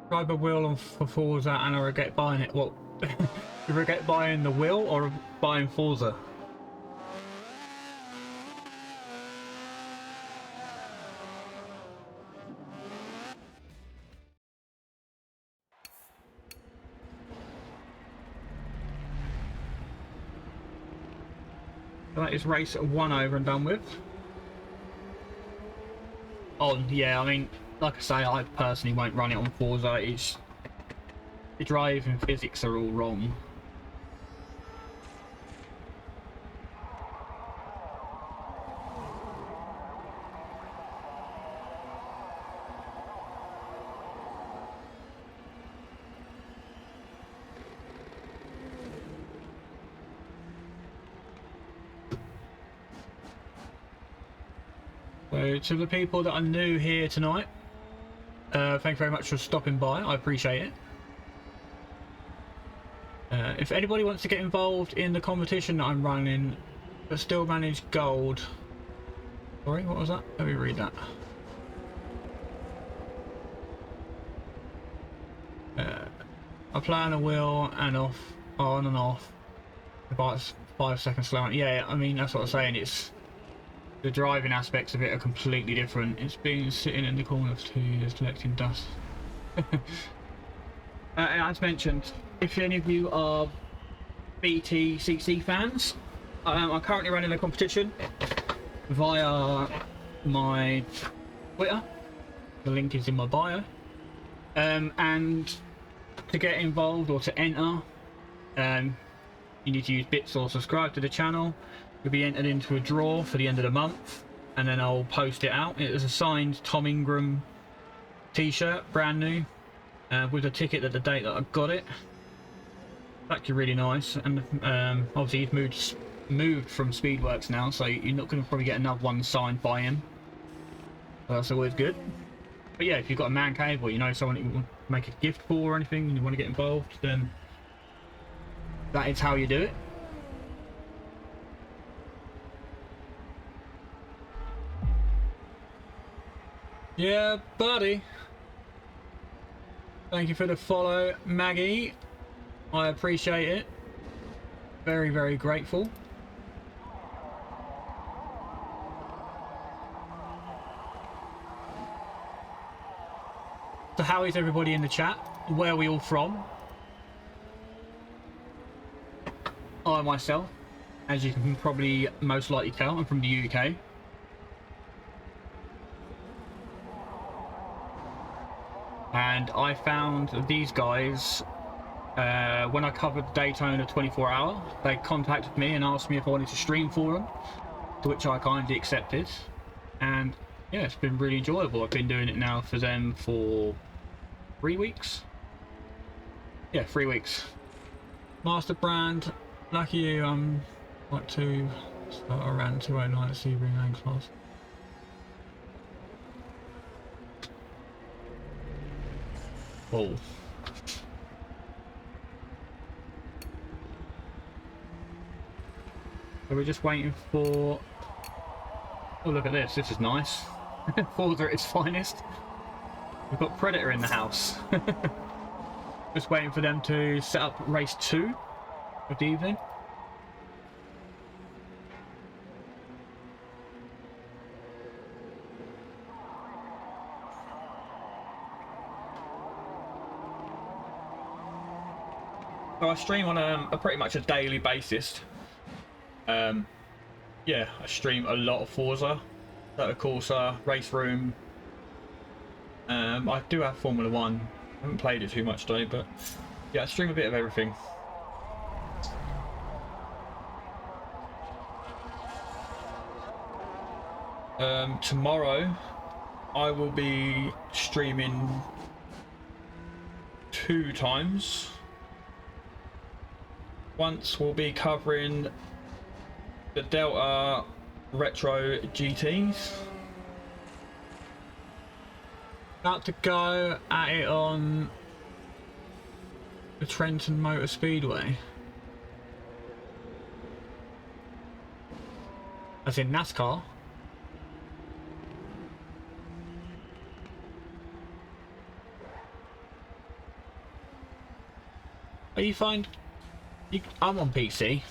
Drive a wheel on for Forza and I regret buying it. What? You regret buying the wheel or buying Forza? That is race 1 over and done with. On, yeah, I mean, like I say, I personally won't run it on Forza. It's the drive and physics are all wrong. So to the people that are new here tonight, thank you very much for stopping by. I appreciate it. If anybody wants to get involved in the competition that I'm running, but still manage gold. Sorry, what was that? Let me read that. I play on a wheel and off, on and off. About 5 seconds slow. Yeah, I mean that's what I'm saying. It's the driving aspects of it are completely different. It's been sitting in the corner for 2 years collecting dust. As mentioned, if any of you are BTCC fans, I'm currently running a competition via my Twitter. The link is in my bio. And to get involved or to enter, you need to use bits or subscribe to the channel. You'll be entered into a draw for the end of the month, and then I'll post it out. It is a signed Tom Ingram t-shirt, brand new, with a ticket at the date that I got it. It's actually really nice, and obviously he's moved from Speedworks now, so you're not going to probably get another one signed by him. So that's always good. But yeah, if you've got a man cave or you know someone that you want to make a gift for or anything and you want to get involved, then that is how you do it. Yeah, buddy. Thank you for the follow, Maggie. I appreciate it. Very, very grateful. So how is everybody in the chat? Where are we all from? I myself, as you can probably most likely tell, I'm from the UK. And I found these guys when I covered Daytona 24 Hour. They contacted me and asked me if I wanted to stream for them, to which I kindly accepted. And yeah, it's been really enjoyable. I've been doing it now for them for 3 weeks. Yeah, 3 weeks. Master brand, lucky you. Like to start around 209 at Sebring main class. Oh. So we're just waiting for. Oh, look at this. This is nice. Forza at its finest. We've got Predator in the house. Just waiting for them to set up race 2 of the evening. So I stream on a pretty much a daily basis. Yeah, I stream a lot of Forza, of course, Race Room. I do have Formula 1. I haven't played it too much today, but yeah, I stream a bit of everything. Tomorrow, I will be streaming 2 times. Once we'll be covering the Delta Retro GTs. About to go at it on the Trenton Motor Speedway. As in NASCAR. Are you fine? I'm on PC.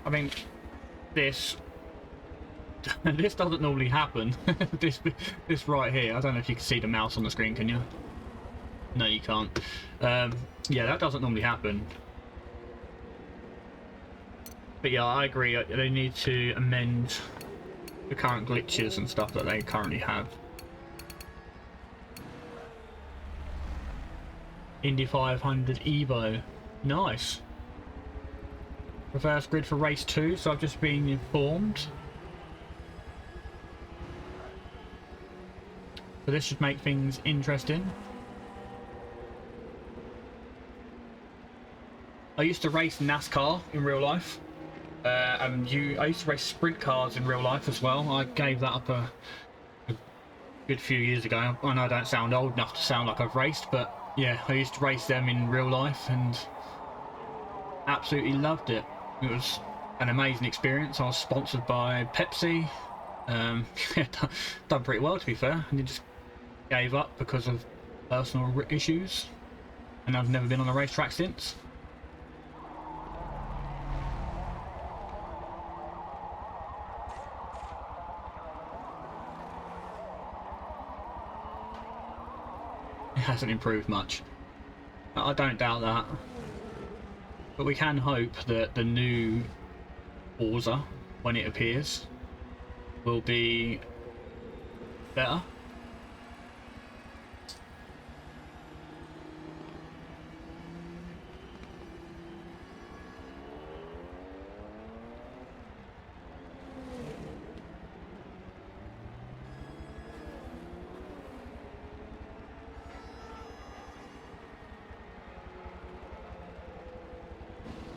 I mean, this this doesn't normally happen. this right here. I don't know if you can see the mouse on the screen. Can you? No, you can't. Yeah, that doesn't normally happen. But yeah, I agree. They need to amend the current glitches and stuff that they currently have. Indy 500 Evo. Nice. Reverse grid for race 2, so I've just been informed. So this should make things interesting. I used to race NASCAR in real life. I used to race sprint cars in real life as well. I gave that up a good few years ago. I know I don't sound old enough to sound like I've raced, but yeah, I used to race them in real life and absolutely loved it. It was an amazing experience. I was sponsored by Pepsi. Done pretty well, to be fair, and it just gave up because of personal issues, and I've never been on a racetrack since. It hasn't improved much. I don't doubt that, but we can hope that the new Forza, when it appears, will be better.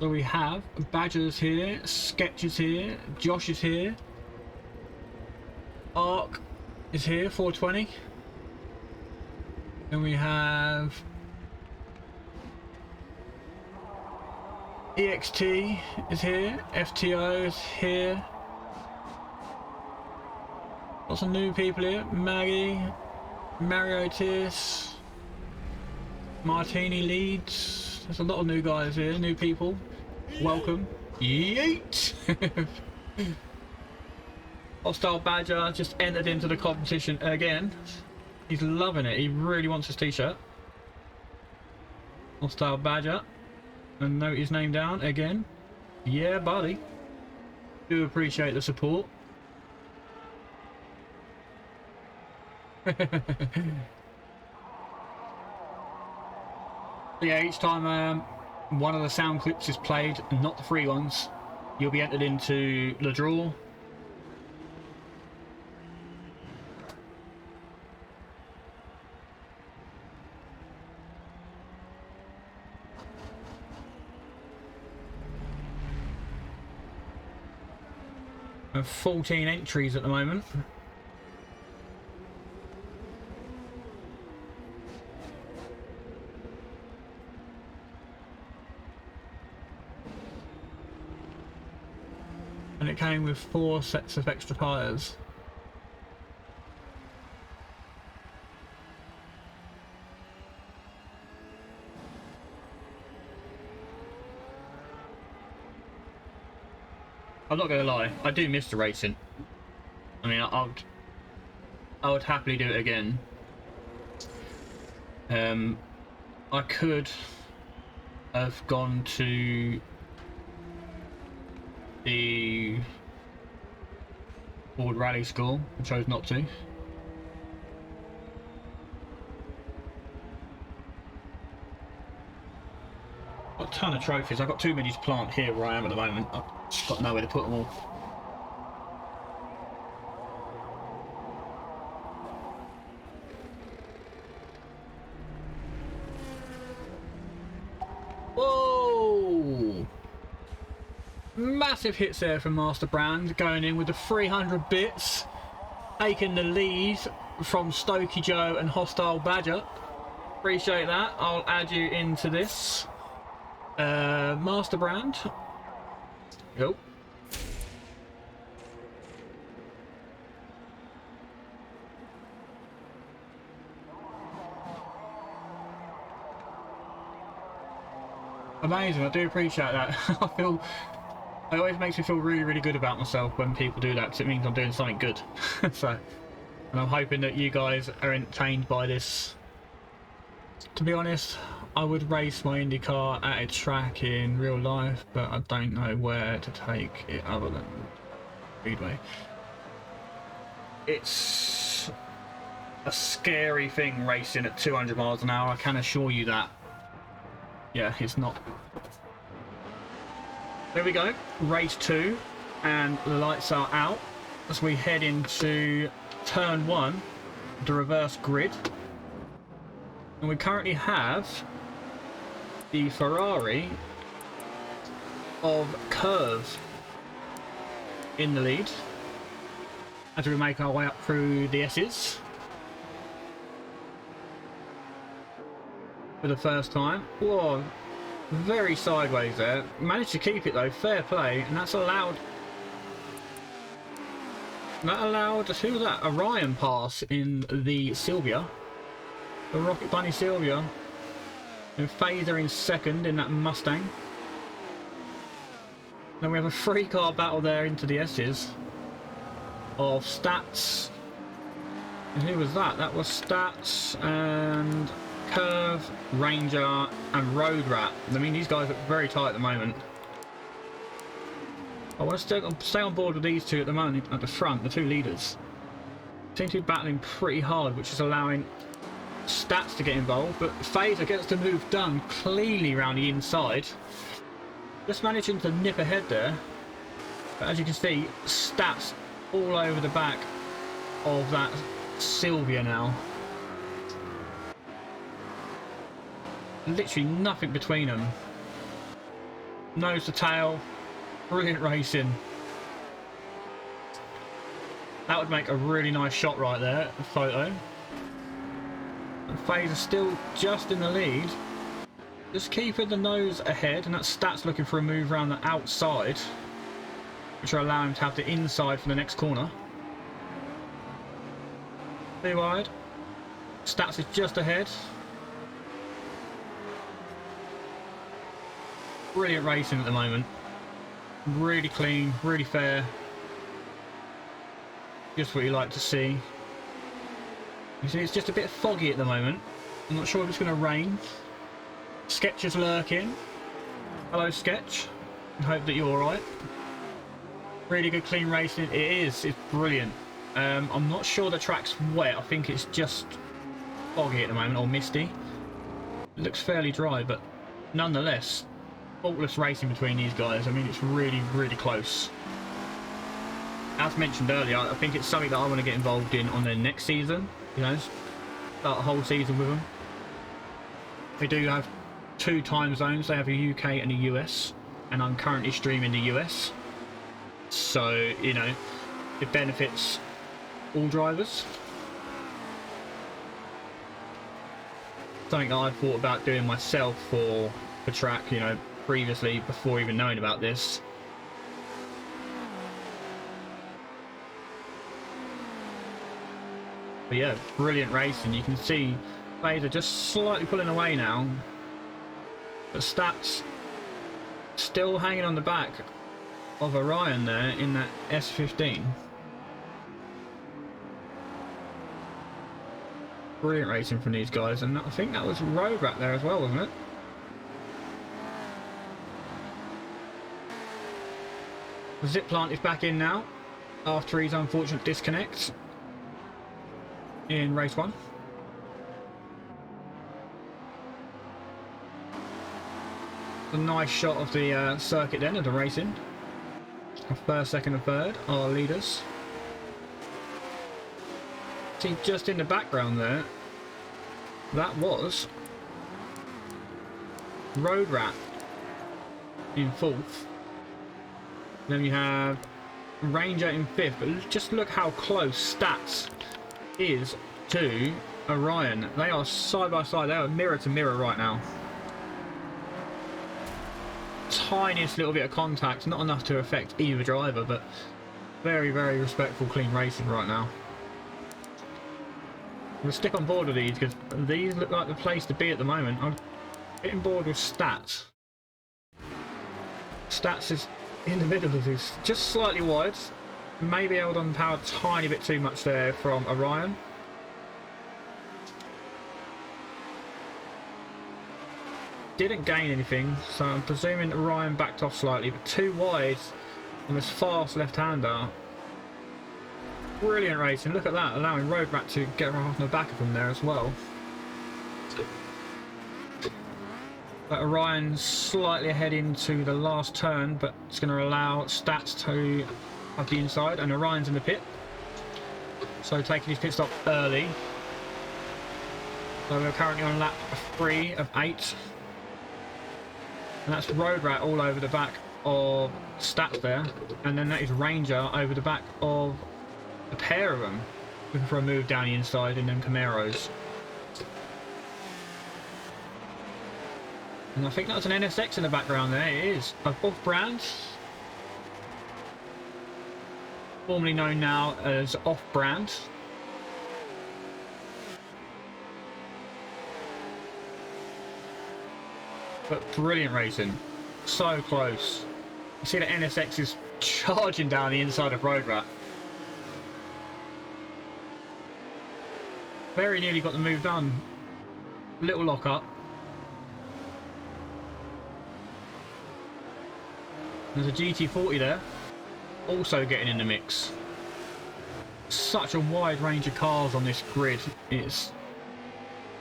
So we have Badger's here, Sketch is here, Josh is here, Ark is here, 420. Then we have EXT is here, FTO is here. Lots of new people here. Maggie, Mario Tiers, Martini Leeds. There's a lot of new guys here, new people. Welcome. Yeet! Hostile Badger just entered into the competition again. He's loving it. He really wants his t-shirt. Hostile Badger. And note his name down again. Yeah, buddy. Do appreciate the support. Yeah, each time one of the sound clips is played, not the free ones, you'll be entered into the draw. And 14 entries at the moment. And it came with 4 sets of extra tyres. I'm not going to lie, I do miss the racing. I mean, I would happily do it again. I could have gone to the Ford Rally School. I chose not to. Got a ton of trophies. I've got too many to plant here where I am at the moment. I've just got nowhere to put them all. Whoa! Massive hits there from Master Brand, going in with the 300 bits, taking the lead from Stokey Joe and Hostile Badger. Appreciate that. I'll add you into this. Master Brand. Go. Amazing, I do appreciate that. It always makes me feel really good about myself when people do that, because it means I'm doing something good. So, and I'm hoping that you guys are entertained by this. To be honest, I would race my Indy car at a track in real life, but I don't know where to take it other than Speedway. It's a scary thing racing at 200 miles an hour, I can assure you that. Yeah, it's not. There we go, race 2, and the lights are out as we head into turn 1, the reverse grid. And we currently have the Ferrari of Curve in the lead as we make our way up through the S's for the first time. Whoa, very sideways there. Managed to keep it though, fair play, and that's allowed. That allowed, who was that? A Ryan pass in the Sylvia. The Rocket Bunny Sylvia. And Phaser in second in that Mustang. Then we have a 3-car battle there into the S's of Stats. And who was that? That was Stats and Curve, Ranger and Road Rat. I mean, these guys look very tight at the moment. I want to stay on board with these two at the moment at the front, the 2 leaders. Seem to be battling pretty hard, which is allowing Stats to get involved, but Phaser gets the move done cleanly around the inside. Just managing to nip ahead there. But as you can see, Stats all over the back of that Sylvia now. Literally nothing between them. Nose to tail. Brilliant racing. That would make a really nice shot right there, a photo. And Phaser still just in the lead. Just keeping the nose ahead, and that Stats looking for a move around the outside, which will allow him to have the inside for the next corner. Too wide. Stats is just ahead. Brilliant racing at the moment. Really clean, really fair. Just what you like to see. You see, it's just a bit foggy at the moment. I'm not sure if it's going to rain. Sketch is lurking. Hello, Sketch. I hope that you're alright. Really good, clean racing. It is. It's brilliant. I'm not sure the track's wet. I think it's just foggy at the moment, or misty. It looks fairly dry, but nonetheless, faultless racing between these guys. I mean, it's really close. As mentioned earlier, I think it's something that I want to get involved in on their next season. You know, start a whole season with them. They do have 2 time zones. They have a UK and a US, and I'm currently streaming the US. So, you know, it benefits all drivers. Something that I'd thought about doing myself for the track, you know, previously, before even knowing about this. But yeah, brilliant racing. You can see Laser just slightly pulling away now, but Stats still hanging on the back of Orion there in that S15. Brilliant racing from these guys, and I think that was Roadrat there as well, wasn't it? The Zip Plant is back in now after his unfortunate disconnect in race 1. A nice shot of the circuit then of the racing. First, second and third are leaders. See, just in the background there, that was Roadrat in 4th. Then we have Ranger in 5th, but just look how close Stats is to Orion. They are side by side, they are mirror to mirror right now. Tiniest little bit of contact, not enough to affect either driver, but very, very respectful, clean racing right now. We'll stick on board with these because these look like the place to be at the moment. I'm getting bored with Stats. Stats is in the middle of this, just slightly wide. Maybe held on power a tiny bit too much there from Orion. Didn't gain anything, so I'm presuming Orion backed off slightly, but too wide on this fast left-hander. Brilliant racing, look at that, allowing Roadrat to get right off the back of him there as well. But Orion's slightly ahead into the last turn, but it's going to allow Stats to have the inside, and Orion's in the pit. So taking his pit stop early. So we're currently on lap 3 of 8. And that's Roadrat all over the back of Stats there. And then that is Ranger over the back of a pair of them. Looking for a move down the inside and then Camaros. And I think that's an NSX in the background there. It is. Above brand. Formerly known now as Off Brand. But brilliant racing. So close. You see the NSX is charging down the inside of Roadrat. Very nearly got the move done. Little lock up. There's a GT40 there. Also getting in the mix. Such a wide range of cars on this grid. It's...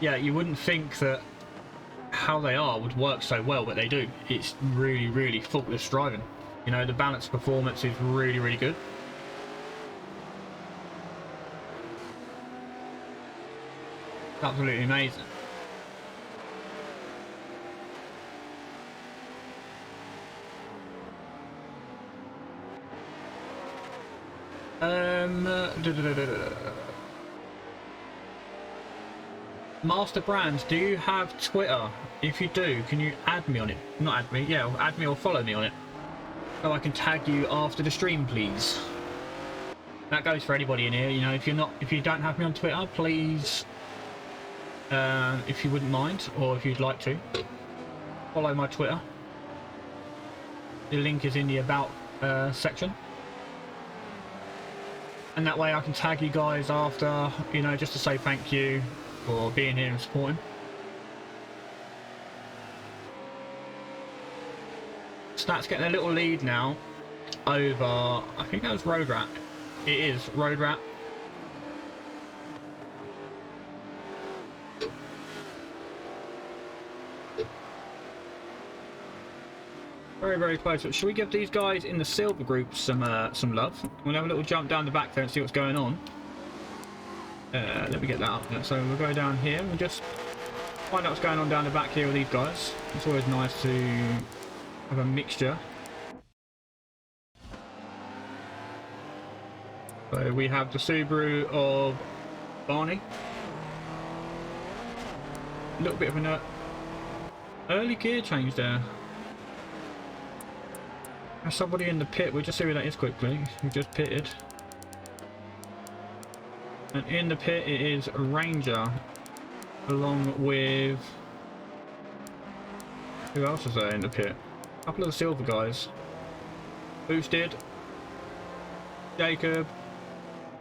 yeah, you wouldn't think that how they are would work so well, but they do. It's really, really faultless driving. You know, the balance performance is really, really good. Absolutely amazing. Master Brand, do you have Twitter? If you do, can you add me on it? Not add me, yeah, add me or follow me on it. So I can tag you after the stream, please. That goes for anybody in here, you know, if you don't have me on Twitter, please, if you wouldn't mind, or if you'd like to, follow my Twitter. The link is in the About section. And that way I can tag you guys after, you know, just to say thank you for being here and supporting. Stats getting a little lead now over, I think that was Roadrat. It is Roadrat. Very, very close. But should we give these guys in the silver group some love? We'll have a little jump down the back there and see what's going on. Let me get that up there. So we'll go down here and we'll just find out what's going on down the back here with these guys. It's always nice to have a mixture. So we have the Subaru of Barney. A little bit of an early gear change there. There's somebody in the pit. We'll just see who that is quickly. We just pitted. And in the pit it is Ranger, along with... who else is there in the pit? A couple of the silver guys. Boosted, Jacob,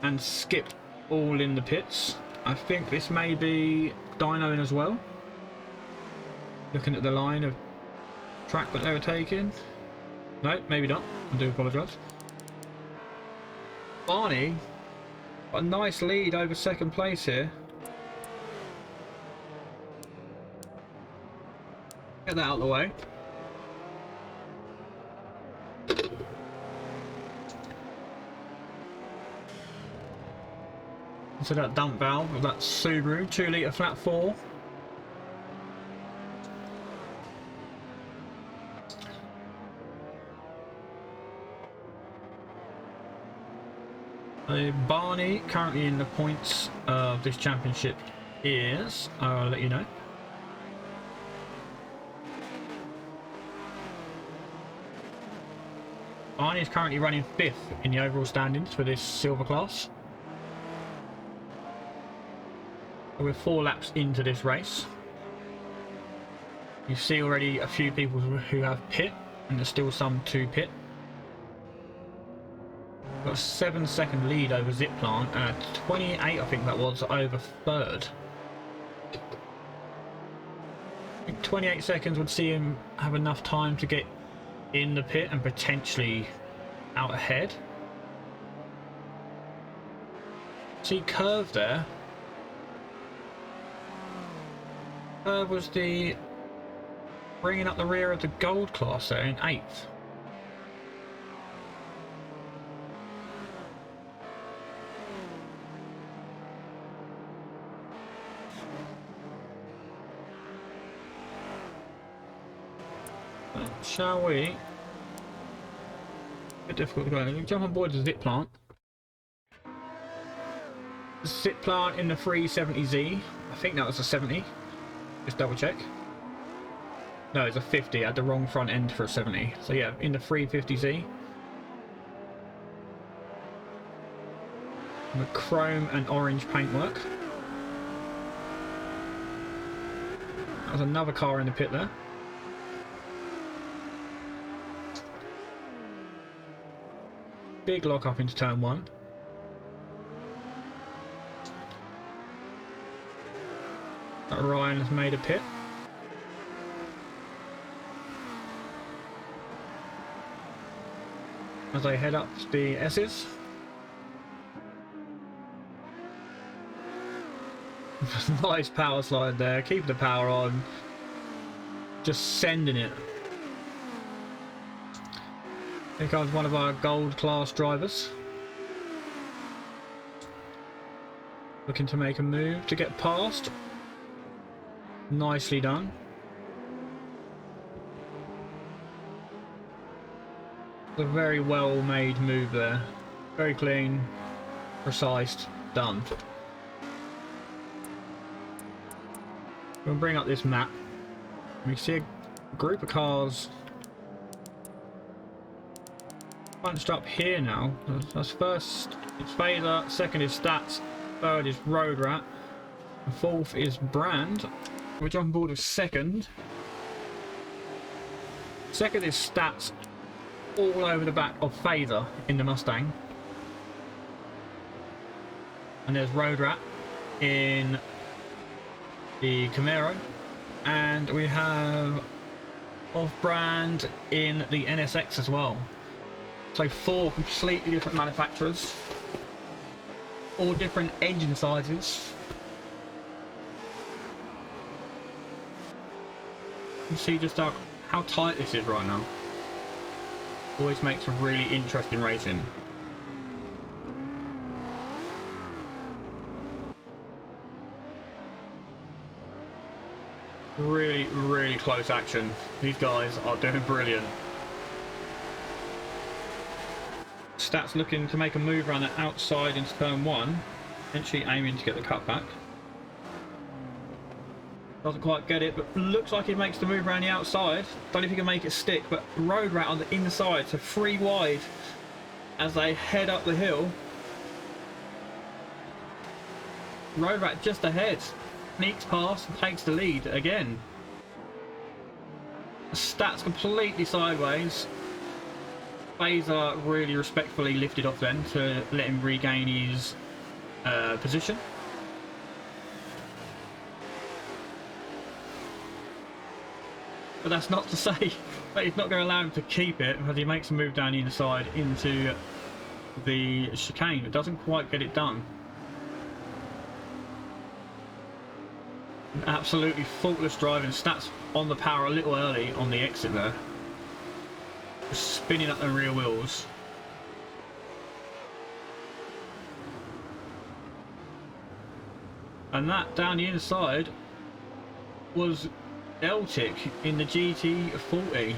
and Skip all in the pits. I think this may be Dino in as well. Looking at the line of track that they were taking. No, maybe not. I do apologise. Barney, got a nice lead over second place here. Get that out of the way. So that dump valve of that Subaru 2 litre flat 4. Barney currently in the points of this championship is, I'll let you know. Barney is currently running 5th in the overall standings for this silver class. We're 4 laps into this race. You see already a few people who have pit, and there's still some to pit. Got a 7-second lead over Zipline, 28 I think that was over third. I think 28 seconds would see him have enough time to get in the pit and potentially out ahead. See Curve there. Curve was the bringing up the rear of the gold class there in 8th. Shall we? A bit difficult to go. Jump on board the zip plant. Zip plant in the 370Z. I think that was a 70. Just double check. No, it's a 50. I had the wrong front end for a 70. So yeah, in the 350Z. The chrome and orange paintwork. There's another car in the pit there. Big lock up into turn 1. Ryan has made a pit. As I head up the S's. Nice power slide there. Keep the power on. Just sending it. Here comes one of our gold class drivers. Looking to make a move to get past. Nicely done. A very well made move there. Very clean, precise, done. We'll bring up this map. We see a group of cars bunched up here now. That's first it's Phaser, second is Stats, third is Road Rat, and fourth is Brand. We're jumping board with second. Second is Stats, all over the back of Phaser in the Mustang. And there's Road Rat in the Camaro. And we have Off-Brand in the NSX as well. So 4 completely different manufacturers. All different engine sizes. You see just how tight this is right now. Always makes for really interesting racing. Really, really close action. These guys are doing brilliant. Stats looking to make a move around the outside into turn 1. Potentially aiming to get the cutback. Doesn't quite get it, but looks like he makes the move around the outside. Don't know if he can make it stick, but Road Rat on the inside, so 3 wide as they head up the hill. Road Rat just ahead. Sneaks past and takes the lead again. Stats completely sideways. Phaser really respectfully lifted off then to let him regain his position. But that's not to say that he's not going to allow him to keep it, because he makes a move down the inside into the chicane, but doesn't quite get it done. Absolutely faultless driving. Stats on the power a little early on the exit there. Just spinning up the rear wheels. And that down the inside was Celtic in the GT40.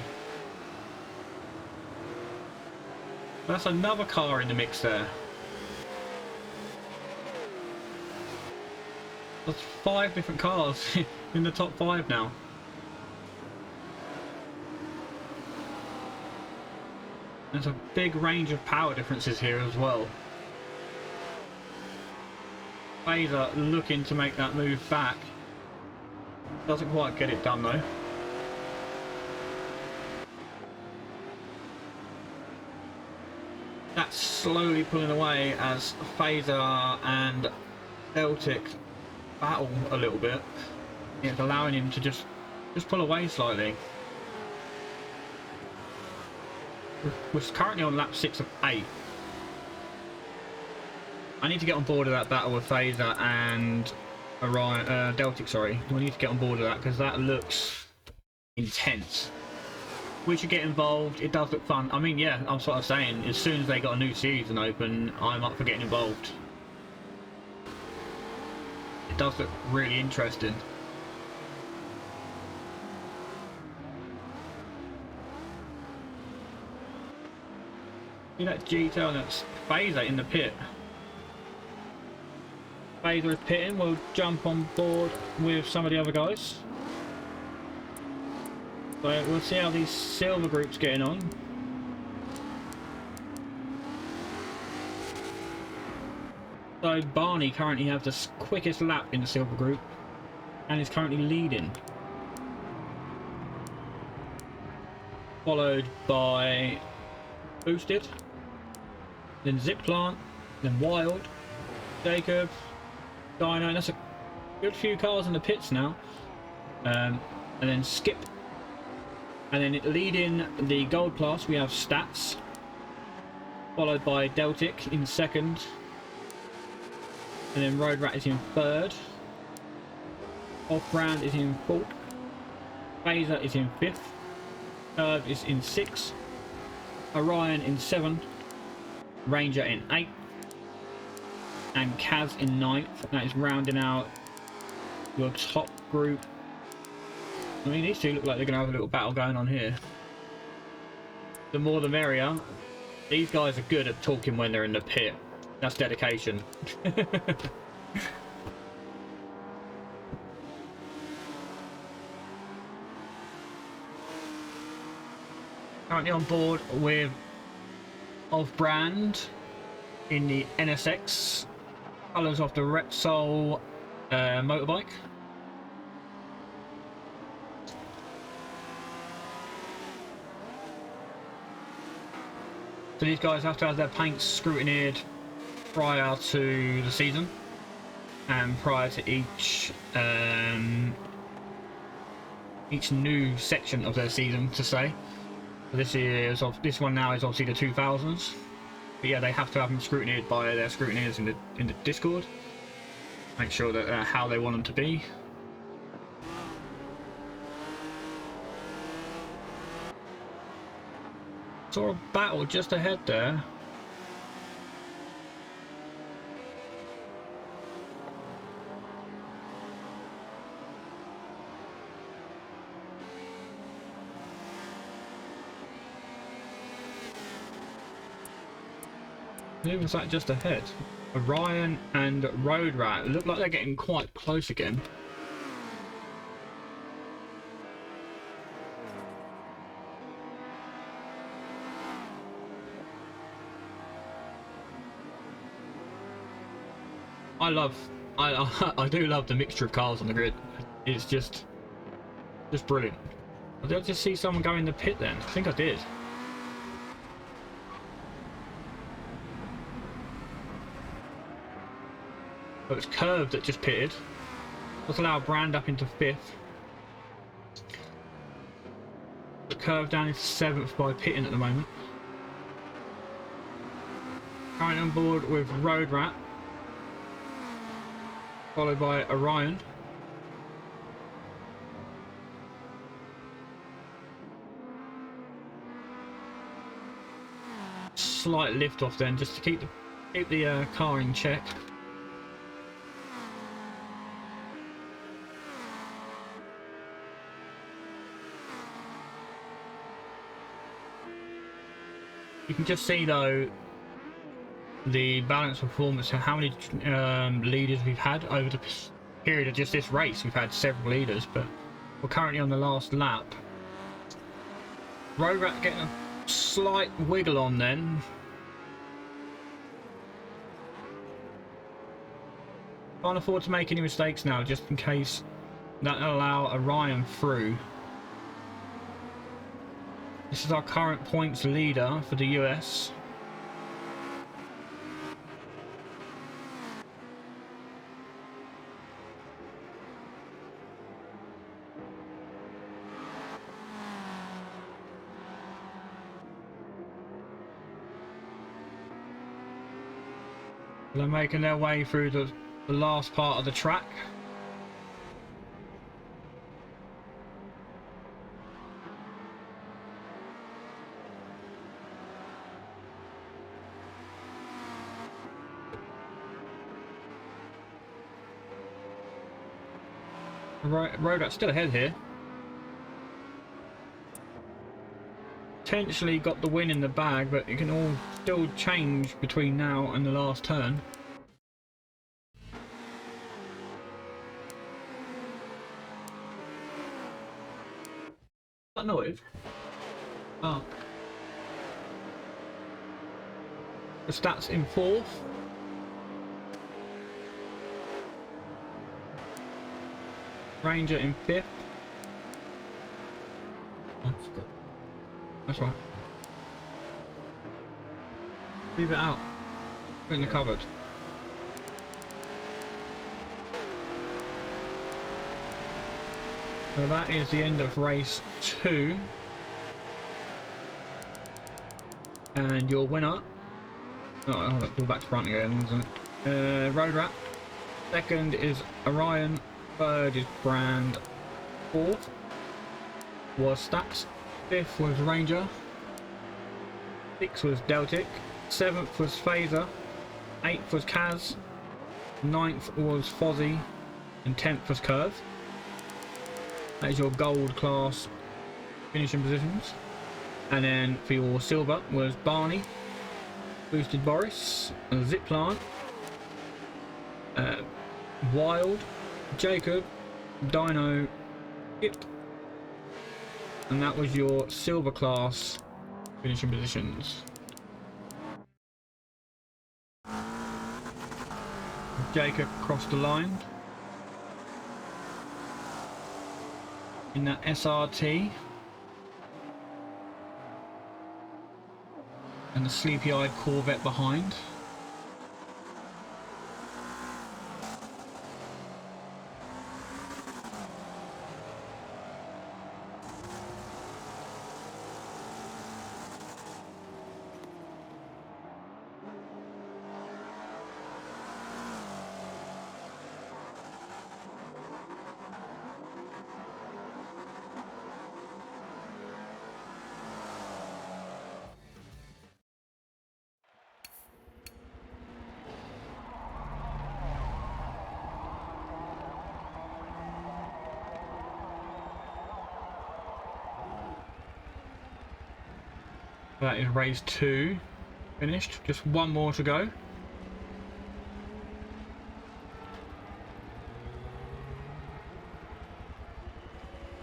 That's another car in the mix there. That's 5 different cars in the top 5 now. There's a big range of power differences here as well. Phaser looking to make that move back. Doesn't quite get it done though. That's slowly pulling away as Phaser and Celtic battle a little bit. It's allowing him to just pull away slightly. We're currently on lap 6 of 8. I need to get on board of that battle with Phaser and Orion, Deltic, sorry. We need to get on board of that because that looks intense. We should get involved. It does look fun. I mean, yeah, I'm sort of saying, as soon as they got a new season open, I'm up for getting involved. It does look really interesting. See that G-tail, that's Phaser in the pit. Phaser is pitting, we'll jump on board with some of the other guys. So we'll see how these silver groups getting on. So Barney currently has the quickest lap in the silver group and is currently leading. Followed by Boosted, then Zip Plant, then Wild, Jacob, Dino, and that's a good few cars in the pits now. And then Skip. And then leading the gold class we have Stats, followed by Deltic in second. And then Road Rat is in third. Off-brand is in fourth. Phaser is in fifth. Curve is in sixth. Orion in seventh. Ranger in eighth. And Kaz in ninth. That is rounding out your top group. I mean, these two look like they're going to have a little battle going on here. The more the merrier. These guys are good at talking when they're in the pit. That's dedication. Currently on board with Off-brand in the NSX. Colours of the Repsol motorbike. So these guys have to have their paints scrutinized prior to the season and prior to each new section of their season, to say. So this one now is obviously the 2000s, but yeah, they have to have them scrutinized by their scrutineers in the Discord. Make sure that how they want them to be. Saw a battle just ahead there. Who was that just ahead? Orion and Road Rat. Look like they're getting quite close again. I do love the mixture of cars on the grid. It's just brilliant. Did I just see someone go in the pit then? I think I did. But it's Curve that just pitted. Let's allow Brand up into 5th. The Curve down into 7th by pitting at the moment. Currently on board with Road Rat, followed by Orion. Slight lift off then, just to keep the car in check. You can just see though the balanced performance of how many leaders we've had over the period of just this race. We've had several leaders, but we're currently on the last lap. Road Rat getting a slight wiggle on then. Can't afford to make any mistakes now, just in case that'll allow Orion through. This is our current points leader for the US. They're making their way through the last part of the track. Road Rat's still ahead here. Potentially got the win in the bag, but it can all still change between now and the last turn. That noise? Oh. The stats in 4th. Ranger in 5th. That's right. Leave it out. Put it in the cupboard. So that is the end of race 2. And your winner. Oh, we're back to front again, isn't it? Road Rat. 2nd is Orion. 3rd is Brand. 4th was Stats. 5th was Ranger. 6th was Deltic. 7th was Phaser. 8th was Kaz. 9th was Fozzie. And 10th was Curve. That is your gold class finishing positions. And then for your silver was Barney, Boosted Boris, Zipline, Wild, Jacob, Dino, Skip, and that was your silver class finishing positions. Jacob crossed the line in that SRT. And the sleepy-eyed Corvette behind. That is race 2. finished. Just one more to go.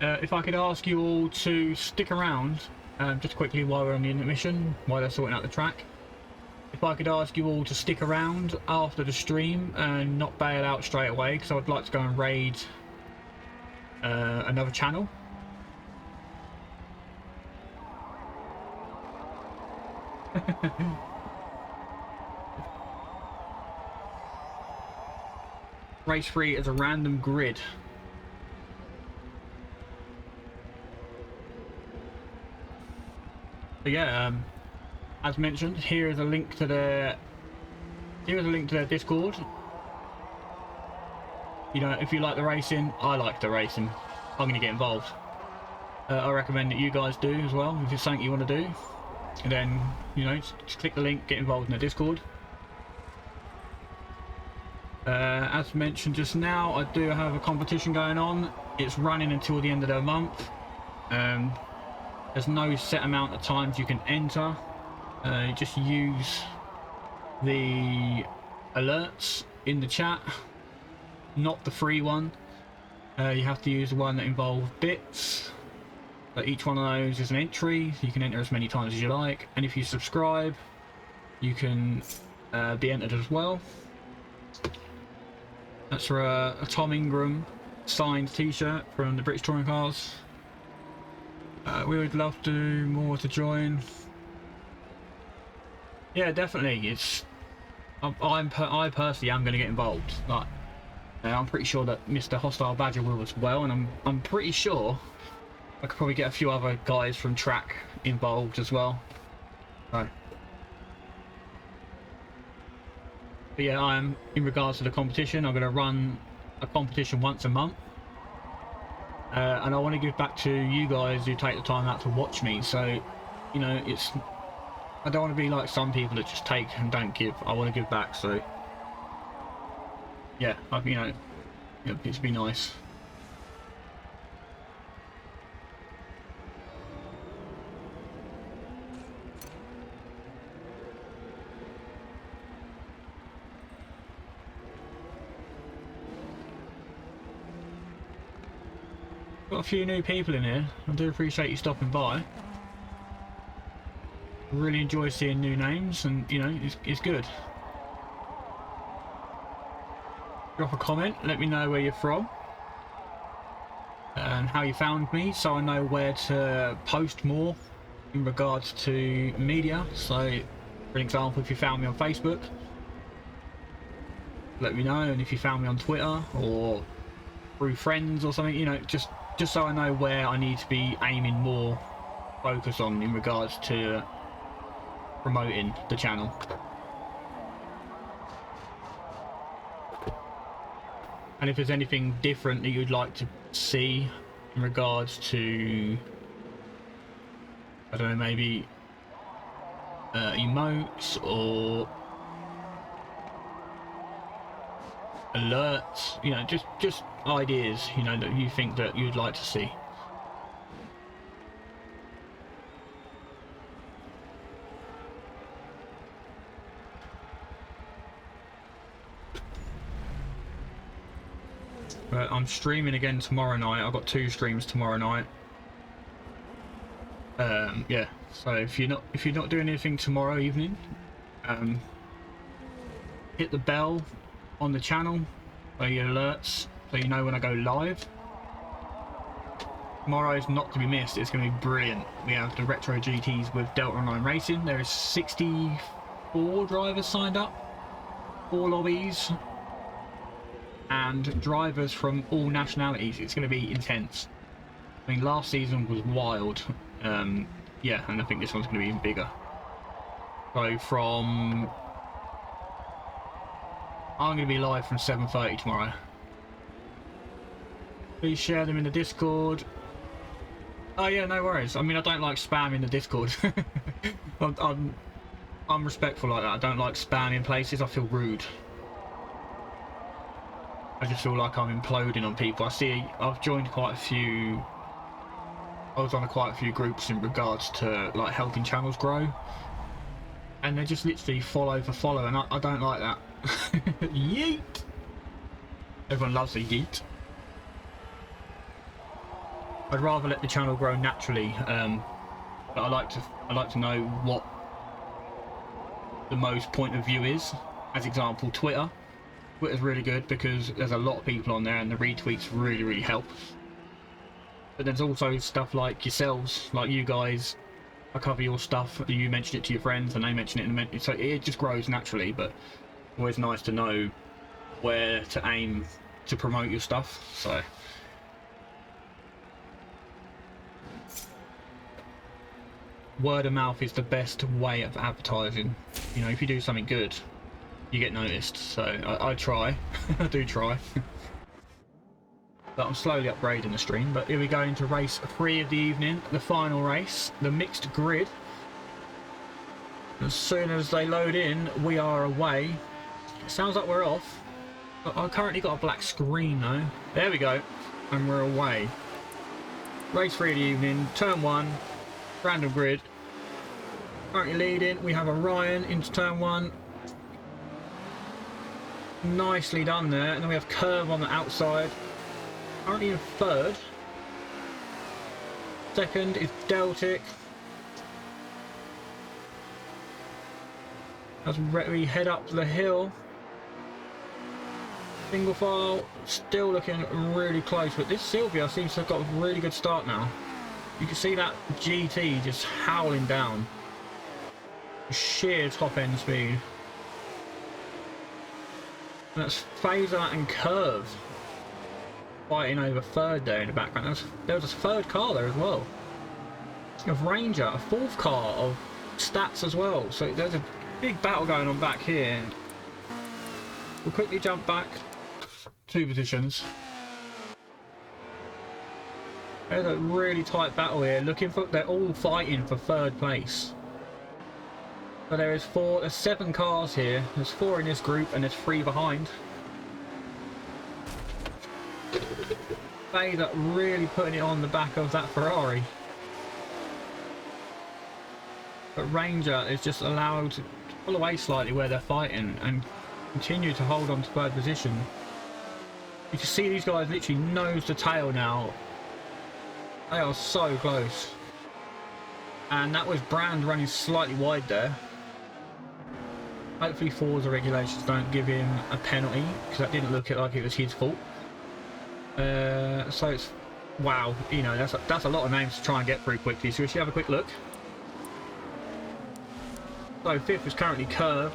If I could ask you all to stick around, just quickly while we're on the intermission, while they're sorting out the track. If I could ask you all to stick around after the stream and not bail out straight away, because I would like to go and raid another channel. Race 3 is a random grid. So yeah, as mentioned, here is a link to their Discord. You know, if you like the racing, I like the racing. I'm going to get involved. I recommend that you guys do as well. If it's something you want to do, and then you know, just click the link, get involved in the Discord. As mentioned just now, I do have a competition going on. It's running until the end of the month. There's no set amount of times you can enter. Just use the alerts in the chat, not the free one. You have to use the one that involves bits. But each one of those is an entry. You can enter as many times as you like, and if you subscribe, you can be entered as well. That's for a Tom Ingram signed T-shirt from the British Touring Cars. We would love to do more to join. Yeah, definitely. It's I personally am going to get involved. Like, I'm pretty sure that Mr. Hostile Badger will as well, and I'm pretty sure I could probably get a few other guys from track involved as well. So. But yeah, I'm in regards to the competition. I'm going to run a competition once a month. And I want to give back to you guys who take the time out to watch me. So, you know, I don't want to be like some people that just take and don't give. I want to give back. So, yeah, you know, it'd be nice. Got a few new people in here. I do appreciate you stopping by. Really enjoy seeing new names, and you know, it's good. Drop a comment, let me know where you're from and how you found me, so I know where to post more in regards to media. So for example, if you found me on Facebook, let me know, and if you found me on Twitter or through friends or something, you know, just so I know where I need to be aiming more focus on in regards to promoting the channel. And if there's anything different that you'd like to see in regards to, I don't know, maybe emotes or alerts, you know, just ideas, you know, that you think that you'd like to see. But I'm streaming again tomorrow night. I've got 2 streams tomorrow night. Yeah, so if you're not doing anything tomorrow evening, hit the bell on the channel for your alerts so you know when I go live. Tomorrow is not to be missed. It's going to be brilliant. We have the Retro GTs with Delta Online Racing. There is 64 drivers signed up, 4 lobbies, and drivers from all nationalities. It's going to be intense. I mean, last season was wild. Yeah, and I think this one's going to be even bigger. So I'm going to be live from 7:30 tomorrow. Please share them in the Discord. Oh yeah, no worries. I mean, I don't like spam in the Discord. I'm respectful like that. I don't like spam in places. I feel rude. I just feel like I'm imploding on people. I've joined quite a few. I was on quite a few groups in regards to like helping channels grow. and they just literally follow for follow, and I don't like that. Yeet! Everyone loves a yeet. I'd rather let the channel grow naturally, but I like to know what the most point of view is. As example, Twitter. Twitter's really good because there's a lot of people on there, and the retweets really help. But there's also stuff like yourselves, like you guys. I cover your stuff, you mention it to your friends, and they mention it, and so it just grows naturally. But always nice to know where to aim to promote your stuff. So word of mouth is the best way of advertising. You know, if you do something good, you get noticed. So I try. I do try. But I'm slowly upgrading the stream. But here we go into race 3 of the evening, the final race, the mixed grid. As soon as they load in, we are away. It sounds like we're off. I've currently got a black screen though. There we go, and we're away. Race 3 of the evening, turn 1, random grid. Currently leading, we have Orion into turn 1. Nicely done there, and then we have Curve on the outside. Currently in 3rd. 2nd is Deltic. As we head up the hill. Single file, still looking really close, but this Sylvia seems to have got a really good start now. You can see that GT just howling down. Sheer top end speed. And that's Phaser and Curve fighting over 3rd there in the background. There was a 3rd car there as well. Of Ranger, a 4th car of Stats as well. So there's a big battle going on back here. We'll quickly jump back 2 positions. There's a really tight battle here. They're all fighting for 3rd place. So there's 7 cars here. There's 4 in this group, and there's 3 behind. Vader really putting it on the back of that Ferrari. But Ranger is just allowed to pull away slightly where they're fighting and continue to hold on to 3rd position. You can see these guys literally nose to tail now. They are so close. And that was Brand running slightly wide there. Hopefully Forza regulations don't give him a penalty, because that didn't look like it was his fault. So it's, wow, you know, that's a lot of names to try and get through quickly. So we should have a quick look. So 5th is currently Curve,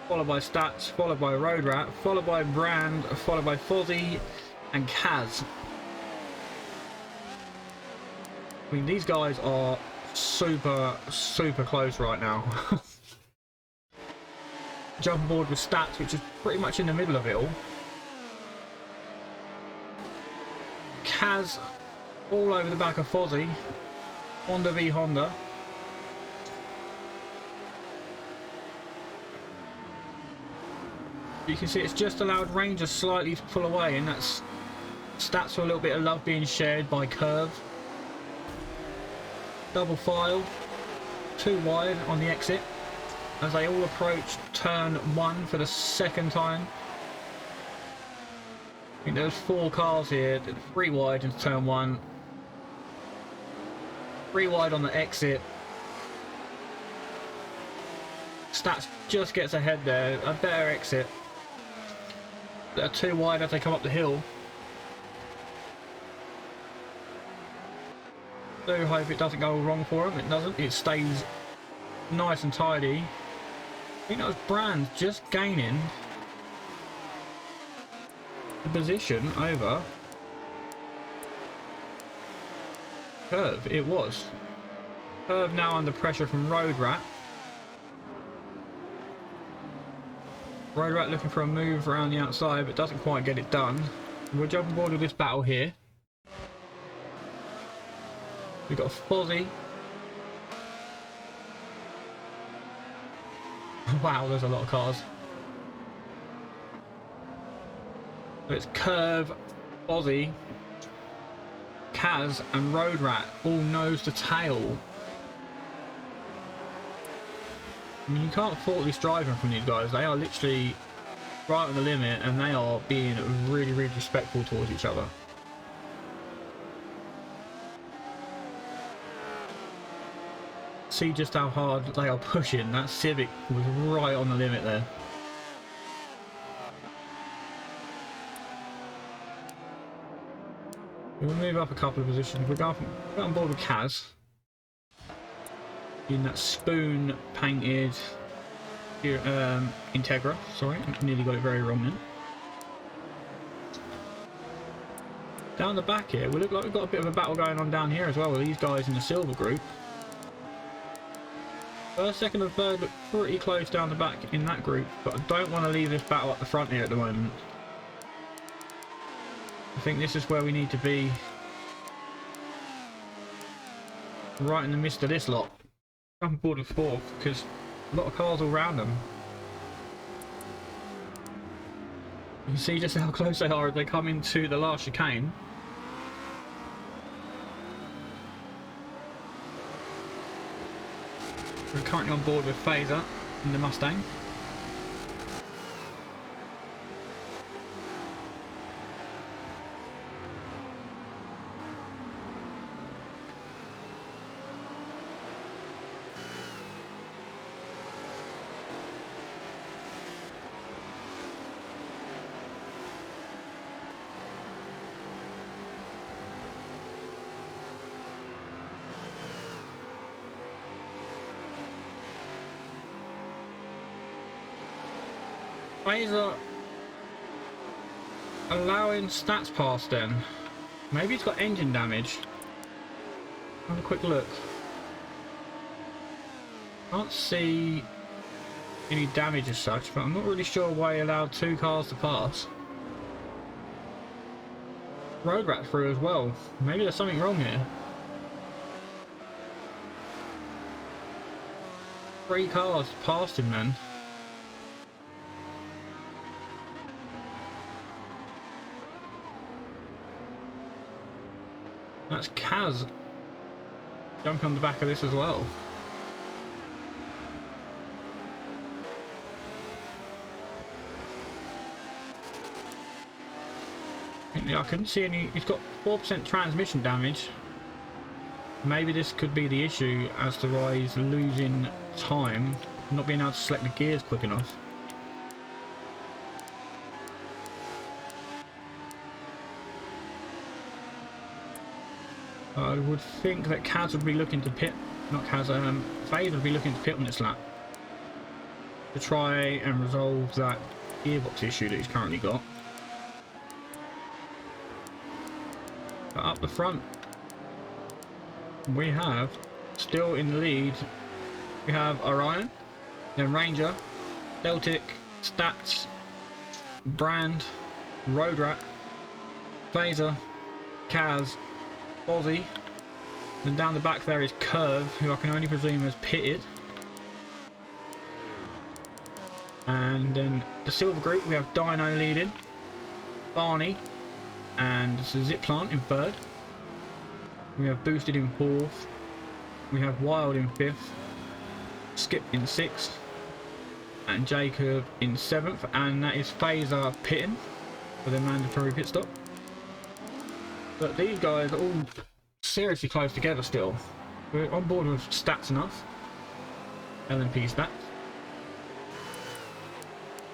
followed by Stats, followed by Road Rat, followed by Brand, followed by Fozzie and Kaz. I mean, these guys are super close right now. Jump aboard with Stats, which is pretty much in the middle of it all. Kaz all over the back of Fozzie. Honda v Honda. You can see it's just allowed Ranger slightly to pull away, and that's Stats for a little bit of love being shared by Curve. Double file, 2 wide on the exit as they all approach turn 1 for the 2nd time. I think there's 4 cars here, 3 wide into turn 1, 3 wide on the exit. Stats just gets ahead there, a better exit. They're 2 wide as they come up the hill. Do hope it doesn't go wrong for them. It doesn't. It stays nice and tidy. I think that was Brand just gaining the position over Curve. It was. Curve now under pressure from Road Rat. Road Rat looking for a move around the outside, but doesn't quite get it done. We'll jump on board with this battle here. We've got Fozzie. Wow, there's a lot of cars. So it's Curve, Fozzie, Kaz and Road Rat all nose to tail. I mean, you can't fault this driving from these guys. They are literally right on the limit, and they are being really, really respectful towards each other. See just how hard they are pushing. That Civic was right on the limit there. We'll move up a couple of positions. We're going on board with Kaz in that spoon painted Integra. Sorry, I nearly got it very wrong then. Down the back here, we look like we've got a bit of a battle going on down here as well with these guys in the silver group. First, second and third look pretty close down the back in that group, but I don't want to leave this battle at the front here at the moment. I think this is where we need to be, right in the midst of this lot. I'm board with fourth because a lot of cars all around them. You can see just how close they are as they come into the last chicane. We're currently on board with Phaser in the Mustang. Phaser allowing stats pass then. Maybe he's got engine damage. Have a quick look. Can't see any damage as such, but I'm not really sure why he allowed two cars to pass. Road rat through as well. Maybe there's something wrong here. 3 cars passed him then. That's Kaz jumping on the back of this as well. I couldn't see any. He's got 4% transmission damage. Maybe this could be the issue as to why he's losing time, not being able to select the gears quick enough. I would think that Kaz would be looking to pit, not Kaz, Fade would be looking to pit on this lap to try and resolve that gearbox issue that he's currently got. But up the front, we have, still in the lead, we have Orion, then Ranger, Celtic, Stats, Brand, Road Rat, Phaser, Kaz, Aussie, then down the back there is Curve, who I can only presume has pitted. And then the silver group, we have Dino leading, Barney and Ziplant in third. We have Boosted in fourth. We have Wild in fifth, Skip in sixth, and Jacob in seventh. And that is Phaser pitting for the mandatory pit stop. But these guys are all seriously close together still. We're on board with Stats enough. LMP Stats.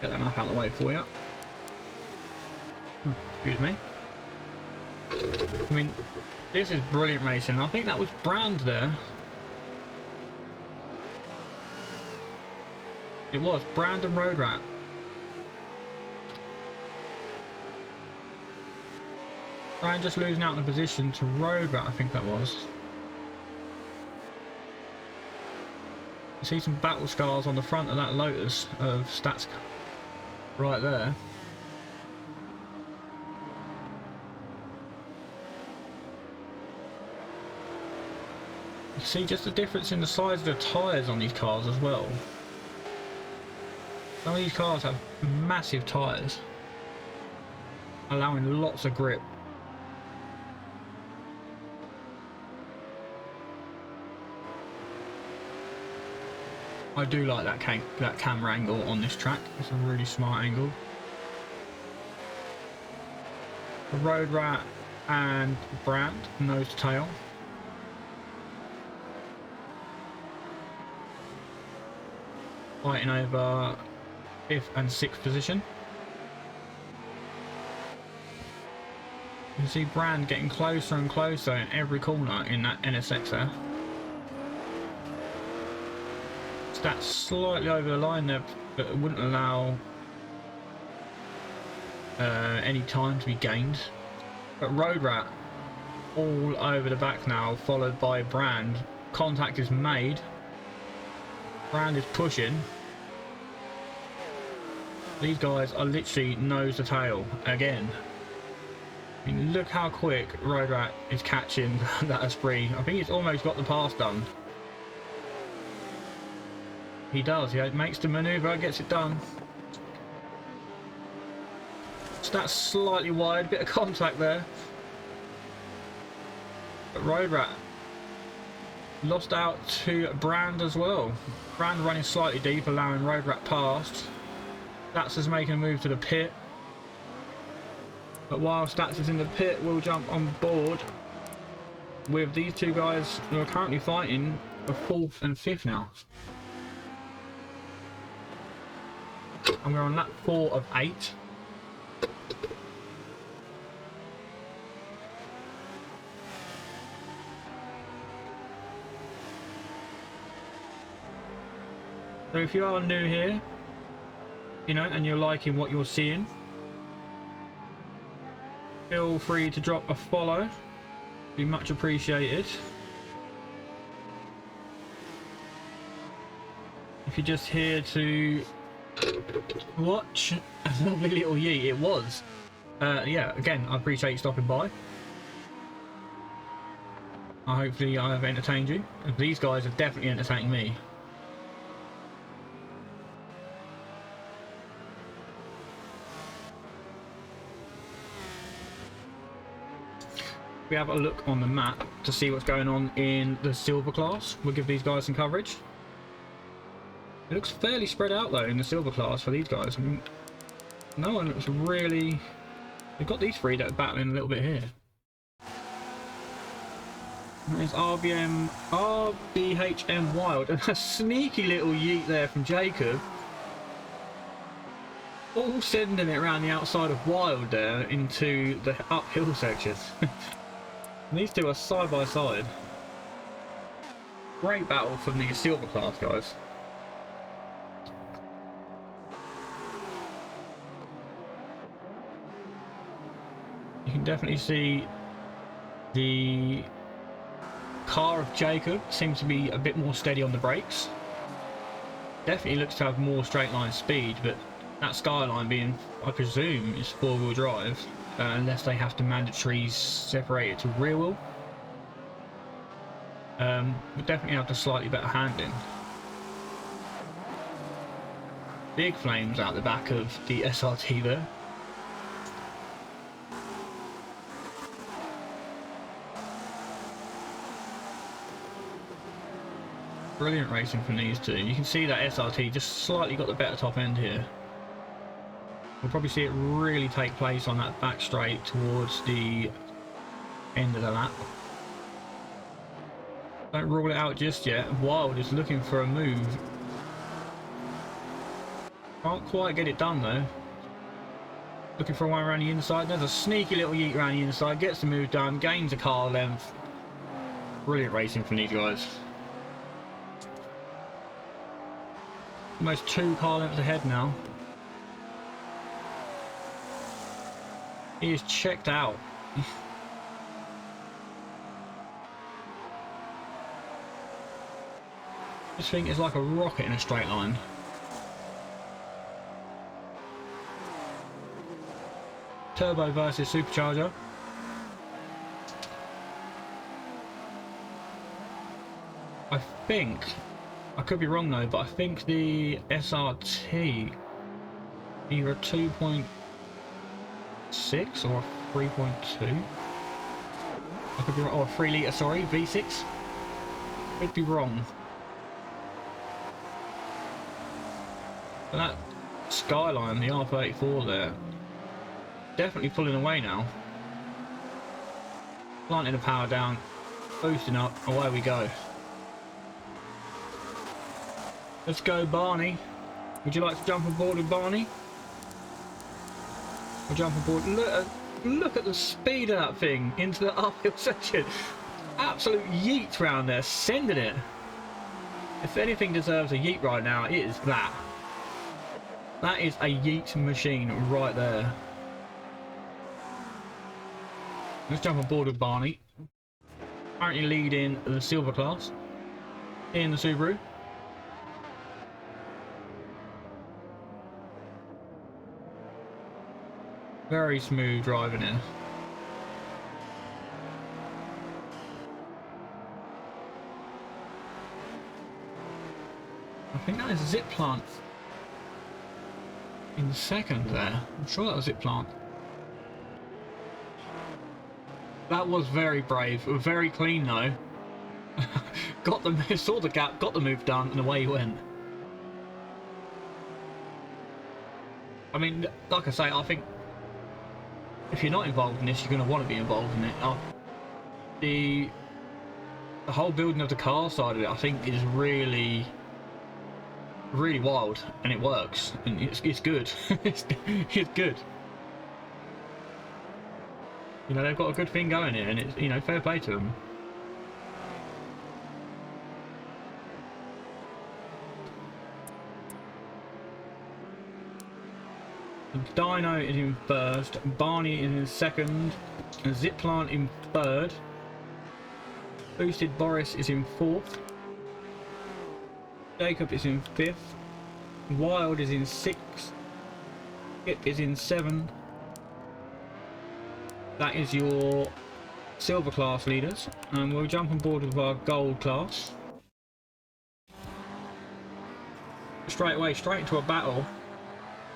Get that map out of the way for you. Excuse me. I mean, this is brilliant racing. I think that was Brand there. It was Brand and Road Rat. Brand just losing out in the position to Road Rat, I think that was. You see some battle scars on the front of that Lotus of Stats right there. You see just the difference in the size of the tyres on these cars as well. Some of these cars have massive tyres, allowing lots of grip. I do like that camera angle on this track. It's a really smart angle. The Road Rat and Brand nose to tail. Fighting over 5th and 6th position. You can see Brand getting closer and closer in every corner in that NSX there. Stats slightly over the line there, but it wouldn't allow any time to be gained. But Road Rat all over the back now, followed by Brand. Contact is made. Brand is pushing. These guys are literally nose to tail again. I mean, look how quick Road Rat is catching that Esprit. I think he's almost got the pass done. He does, yeah, makes the manoeuvre, gets it done. Stats slightly wide, bit of contact there. But Road Rat lost out to Brand as well. Brand running slightly deep, allowing Road Rat past. Stats is making a move to the pit. But while Stats is in the pit, we'll jump on board with these two guys who are currently fighting for 4th and 5th now. And we're on lap 4 of 8. So if you are new here, you know, and you're liking what you're seeing, feel free to drop a follow. Be much appreciated. If you're just here to watch a lovely little yeet, it was. Yeah, again, I appreciate you stopping by. Hopefully I have entertained you. These guys have definitely entertained me. We have a look on the map to see what's going on in the silver class. We'll give these guys some coverage. It looks fairly spread out though in the silver class for these guys. I mean, no one looks really... They've got these three that are battling a little bit here. There's Rbhm Wild, and a sneaky little yeet there from Jacob. All sending it around the outside of Wild there into the uphill sections. These two are side by side. Great battle from the silver class guys. You can definitely see the car of Jacob seems to be a bit more steady on the brakes. Definitely looks to have more straight line speed, but that Skyline being, I presume, is 4-wheel drive, unless they have to mandatory separate it to rear wheel. We'll definitely have the slightly better handling. Big flames out the back of the SRT there. Brilliant racing from these two. You can see that SRT just slightly got the better top end here. We'll probably see it really take place on that back straight towards the end of the lap. Don't rule it out just yet. Wild is looking for a move. Can't quite get it done though. Looking for one around the inside. There's a sneaky little yeet around the inside. Gets the move done. Gains a car length. Brilliant racing from these guys. Almost 2 car lengths ahead now. He is checked out. This thing is like a rocket in a straight line. Turbo versus supercharger. I think, I could be wrong though, but I think the SRT either a 2.6 or a 3.2. I could be wrong, or a 3 litre, sorry, V6. Could be wrong. But that skyline, the R34 there, definitely pulling away now. Planting the power down, boosting up, away we go. Let's go, Barney. Would you like to jump on board with Barney? We'll jump on board. Look at the speed of that thing into the uphill section. Absolute yeet round there, sending it. If anything deserves a yeet right now, it is that. That is a yeet machine right there. Let's jump on board with Barney. Currently leading the silver class in the Subaru. Very smooth driving in. I think that is a zip plant in second there. I'm sure that was zip plant. That was very brave, very clean though. Got the saw the gap, got the move done, and away he went. I mean, like I say, I think if you're not involved in this, you're going to want to be involved in it. The whole building of the car side of it, I think, is really wild, and it works, and it's good. it's good. You know, they've got a good thing going here, and it's, you know, fair play to them. Dino is in first, Barney is in second, Ziplant in third, Boosted Boris is in fourth, Jacob is in fifth, Wild is in sixth, Skip is in seventh. That is your silver class leaders, and we'll jump on board with our gold class. Straight away, straight into a battle.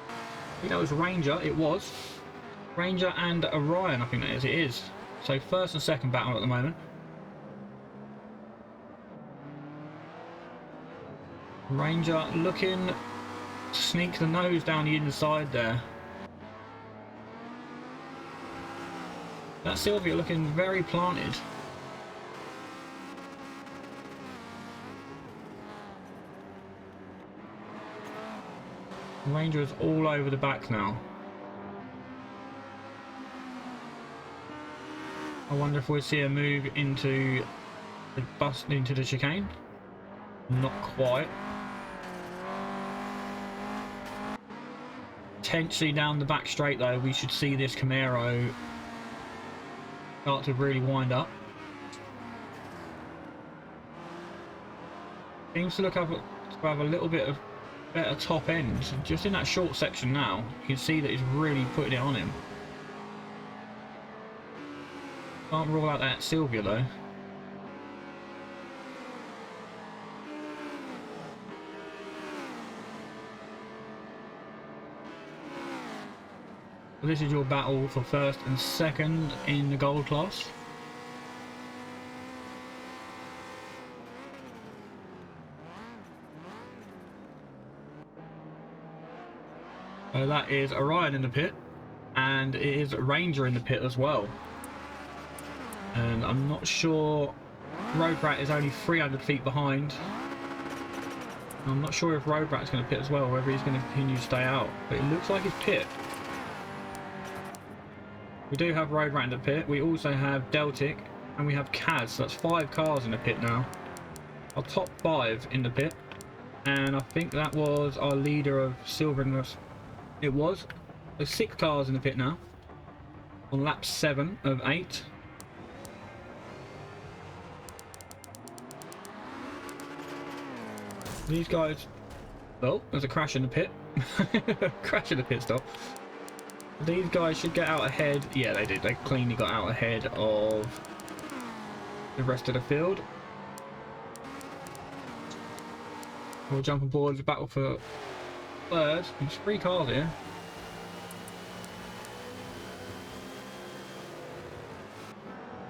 I think that was Ranger, it was. Ranger and Orion, I think that is, it is. So first and second battle at the moment. Ranger looking to sneak the nose down the inside there. That Sylvia looking very planted. Ranger is all over the back now. I wonder if we'll see a move into the bus, into the chicane. Not quite. Potentially down the back straight though, we should see this Camaro start to really wind up. Seems to look up to have a little bit of better top end. Just in that short section now, you can see that he's really putting it on him. Can't rule out that Sylvia though. So this is your battle for first and second in the gold class. So that is Orion in the pit, and it is Ranger in the pit as well. And I'm not sure, Road Rat is only 300 feet behind. I'm not sure if Road Rat's going to pit as well, or whether he's going to continue to stay out. But it looks like he's pit. We do have Road Rat in the pit. We also have Deltic, and we have Kaz. So that's 5 cars in the pit now. Our top 5 in the pit, and I think that was our leader of Silver and Rust. It was. There's 6 cars in the pit now. On lap 7 of 8. These guys. Oh, there's a crash in the pit. Crash in the pit stop. These guys should get out ahead. Yeah, they did. They cleanly got out ahead of the rest of the field. We'll jump on board the battle for third. There's 3 cars here.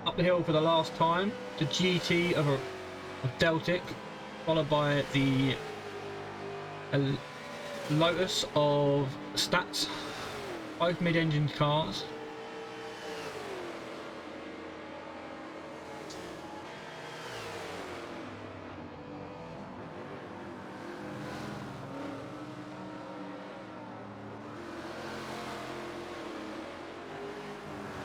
Up the hill for the last time. The GT of Deltic, followed by the Lotus of stats, both mid-engine cars.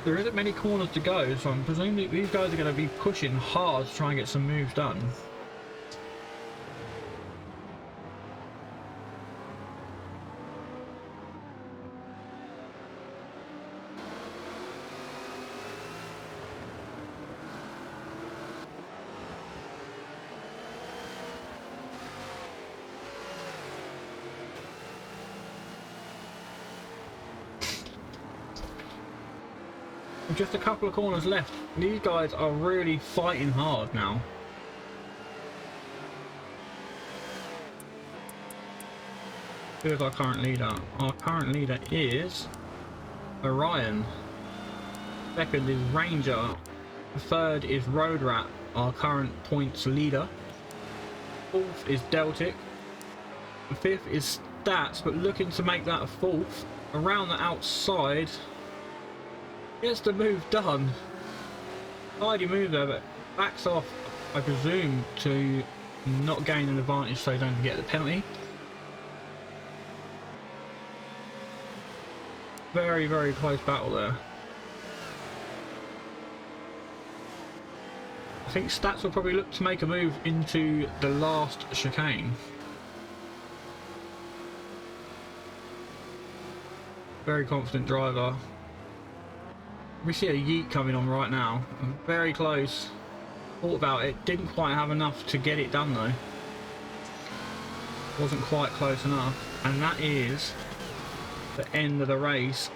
There isn't many corners to go, so I'm presuming these guys are going to be pushing hard to try and get some moves done. Just a couple of corners left. These guys are really fighting hard now. Who is our current leader? Our current leader is Orion. Second is Ranger. Third is Road Rat, our current points leader. Fourth is Deltic. Fifth is Stats, but looking to make that a fourth. Around the outside. Gets the move done. Tidy move there, but backs off, I presume, to not gain an advantage so they don't get the penalty. Very, very close battle there. I think Stats will probably look to make a move into the last chicane. Very confident driver. We see a yeet coming on right now. Very close. Thought about it. Didn't quite have enough to get it done though. Wasn't quite close enough. And that is the end of the race.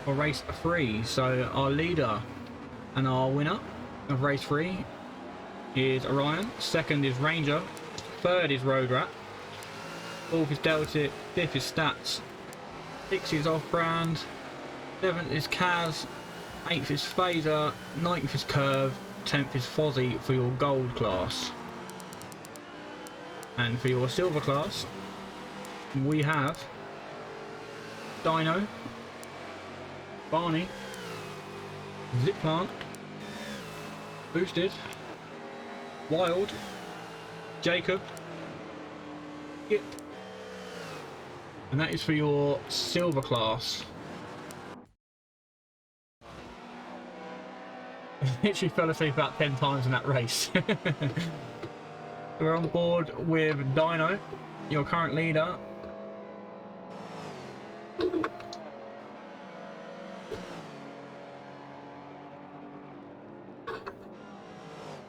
Or race 3. So our leader and our winner of race 3 is Orion. Second is Ranger. Third is Road Rat. Fourth is Delta. Fifth is Stats. Sixth is Off-Brand. 7th is Kaz, 8th is Phaser, 9th is Curve, 10th is Fozzie for your gold class. And for your silver class, we have Dino, Barney, Ziplant, Boosted, Wild, Jacob, Skip, and that is for your silver class. Literally fell asleep about 10 times in that race. We're on board with Dino, your current leader.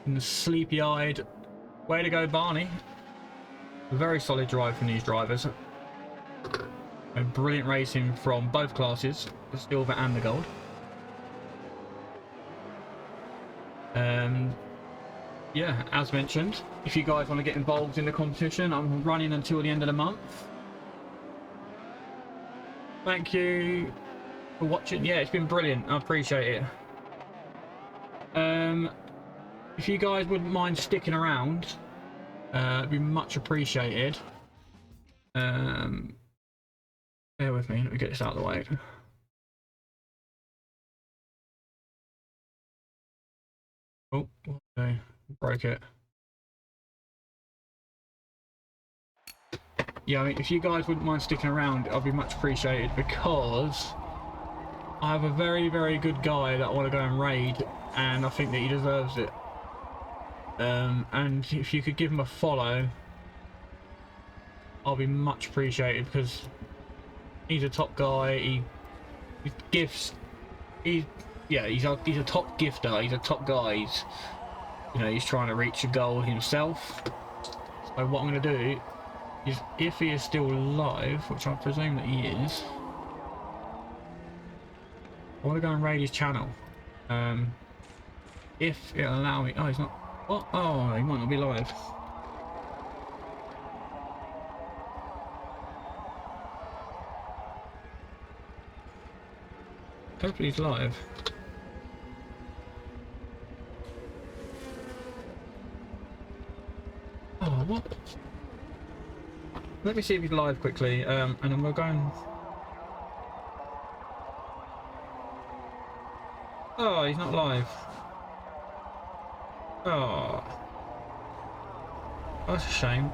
And sleepy-eyed. Way to go, Barney. Very solid drive from these drivers. And brilliant racing from both classes, the silver and the gold. Yeah, as mentioned, if you guys want to get involved in the competition, I'm running until the end of the month. Thank you for watching. Yeah, it's been brilliant. I appreciate it. If you guys wouldn't mind sticking around, it'd be much appreciated. Bear with me, let me get this out of the way. Oh, okay, broke it. Yeah, I mean, if you guys wouldn't mind sticking around, I'd be much appreciated, because I have a very, very good guy that I want to go and raid, and I think that he deserves it. And if you could give him a follow, I'll be much appreciated, because he's a top guy. He gifts. He's a top gifter. He's a top guy. He's trying to reach a goal himself. So what I'm going to do is, if he is still alive, which I presume that he is, I want to go and raid his channel. If it'll allow me. Oh, he's not. What? Oh, he might not be live. Hopefully he's live. Oh, what? Let me see if he's live quickly, and then we'll go and... Oh, he's not live. Oh, that's a shame.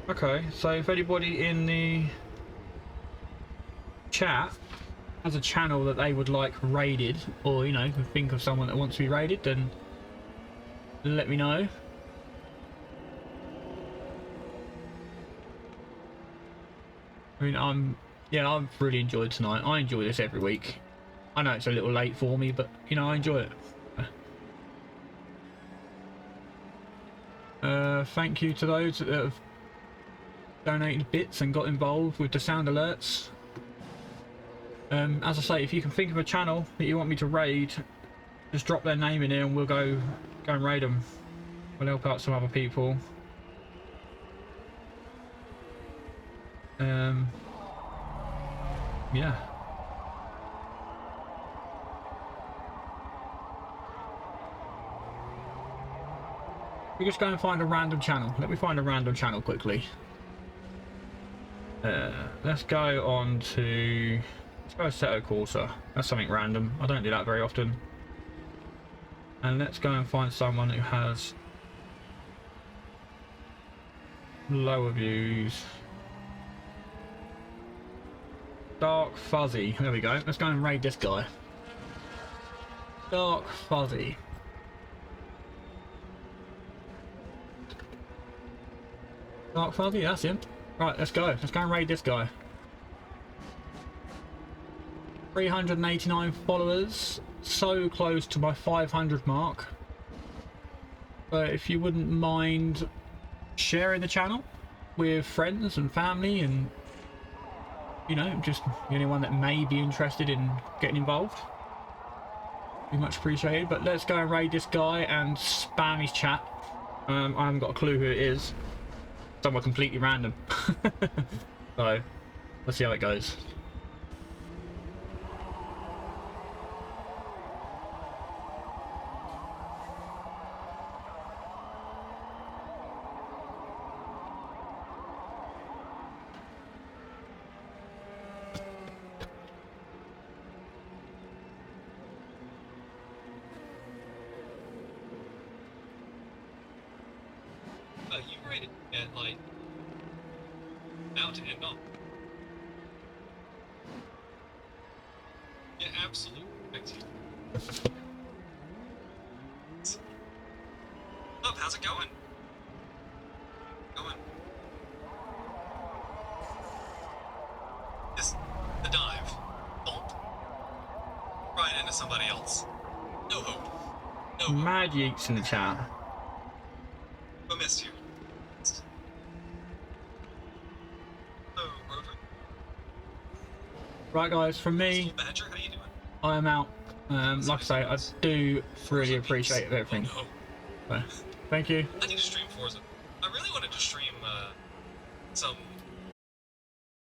Okay, so if anybody in the chat has a channel that they would like raided, or you know, can think of someone that wants to be raided, then let me know. I mean, I've really enjoyed tonight. I enjoy this every week. I know it's a little late for me, but you know, I enjoy it. Thank you to those that have donated bits and got involved with the sound alerts. As I say, if you can think of a channel that you want me to raid, just drop their name in here and we'll go and raid them. We'll help out some other people. Yeah. We just go and find a random channel. Let me find a random channel quickly. Let's go on to... Let's go Assetto Corsa. That's something random. I don't do that very often. And let's go and find someone who has lower views. Dark Fuzzy. There we go. Let's go and raid this guy. Dark Fuzzy. Dark Fuzzy, that's him. Right, let's go. Let's go and raid this guy. 389 followers. So close to my 500 mark. But if you wouldn't mind sharing the channel with friends and family and, you know, just anyone that may be interested in getting involved, be much appreciated. But let's go and raid this guy and spam his chat. I haven't got a clue who it is. Someone completely random. So let's see how it goes. You rated at like mountain and up. Yeah, absolutely. Thank you. Up, how's it going? Going. Just the dive. Bump. Right into somebody else. No hope. No hope. Mad Yeeks in the chat. But missed you. Oh, Rover. Right guys, from me, Badger, how you doing? I am out. Like I say, I do really appreciate everything. Oh, no. So, thank you. I need to stream Forza. I really wanted to stream some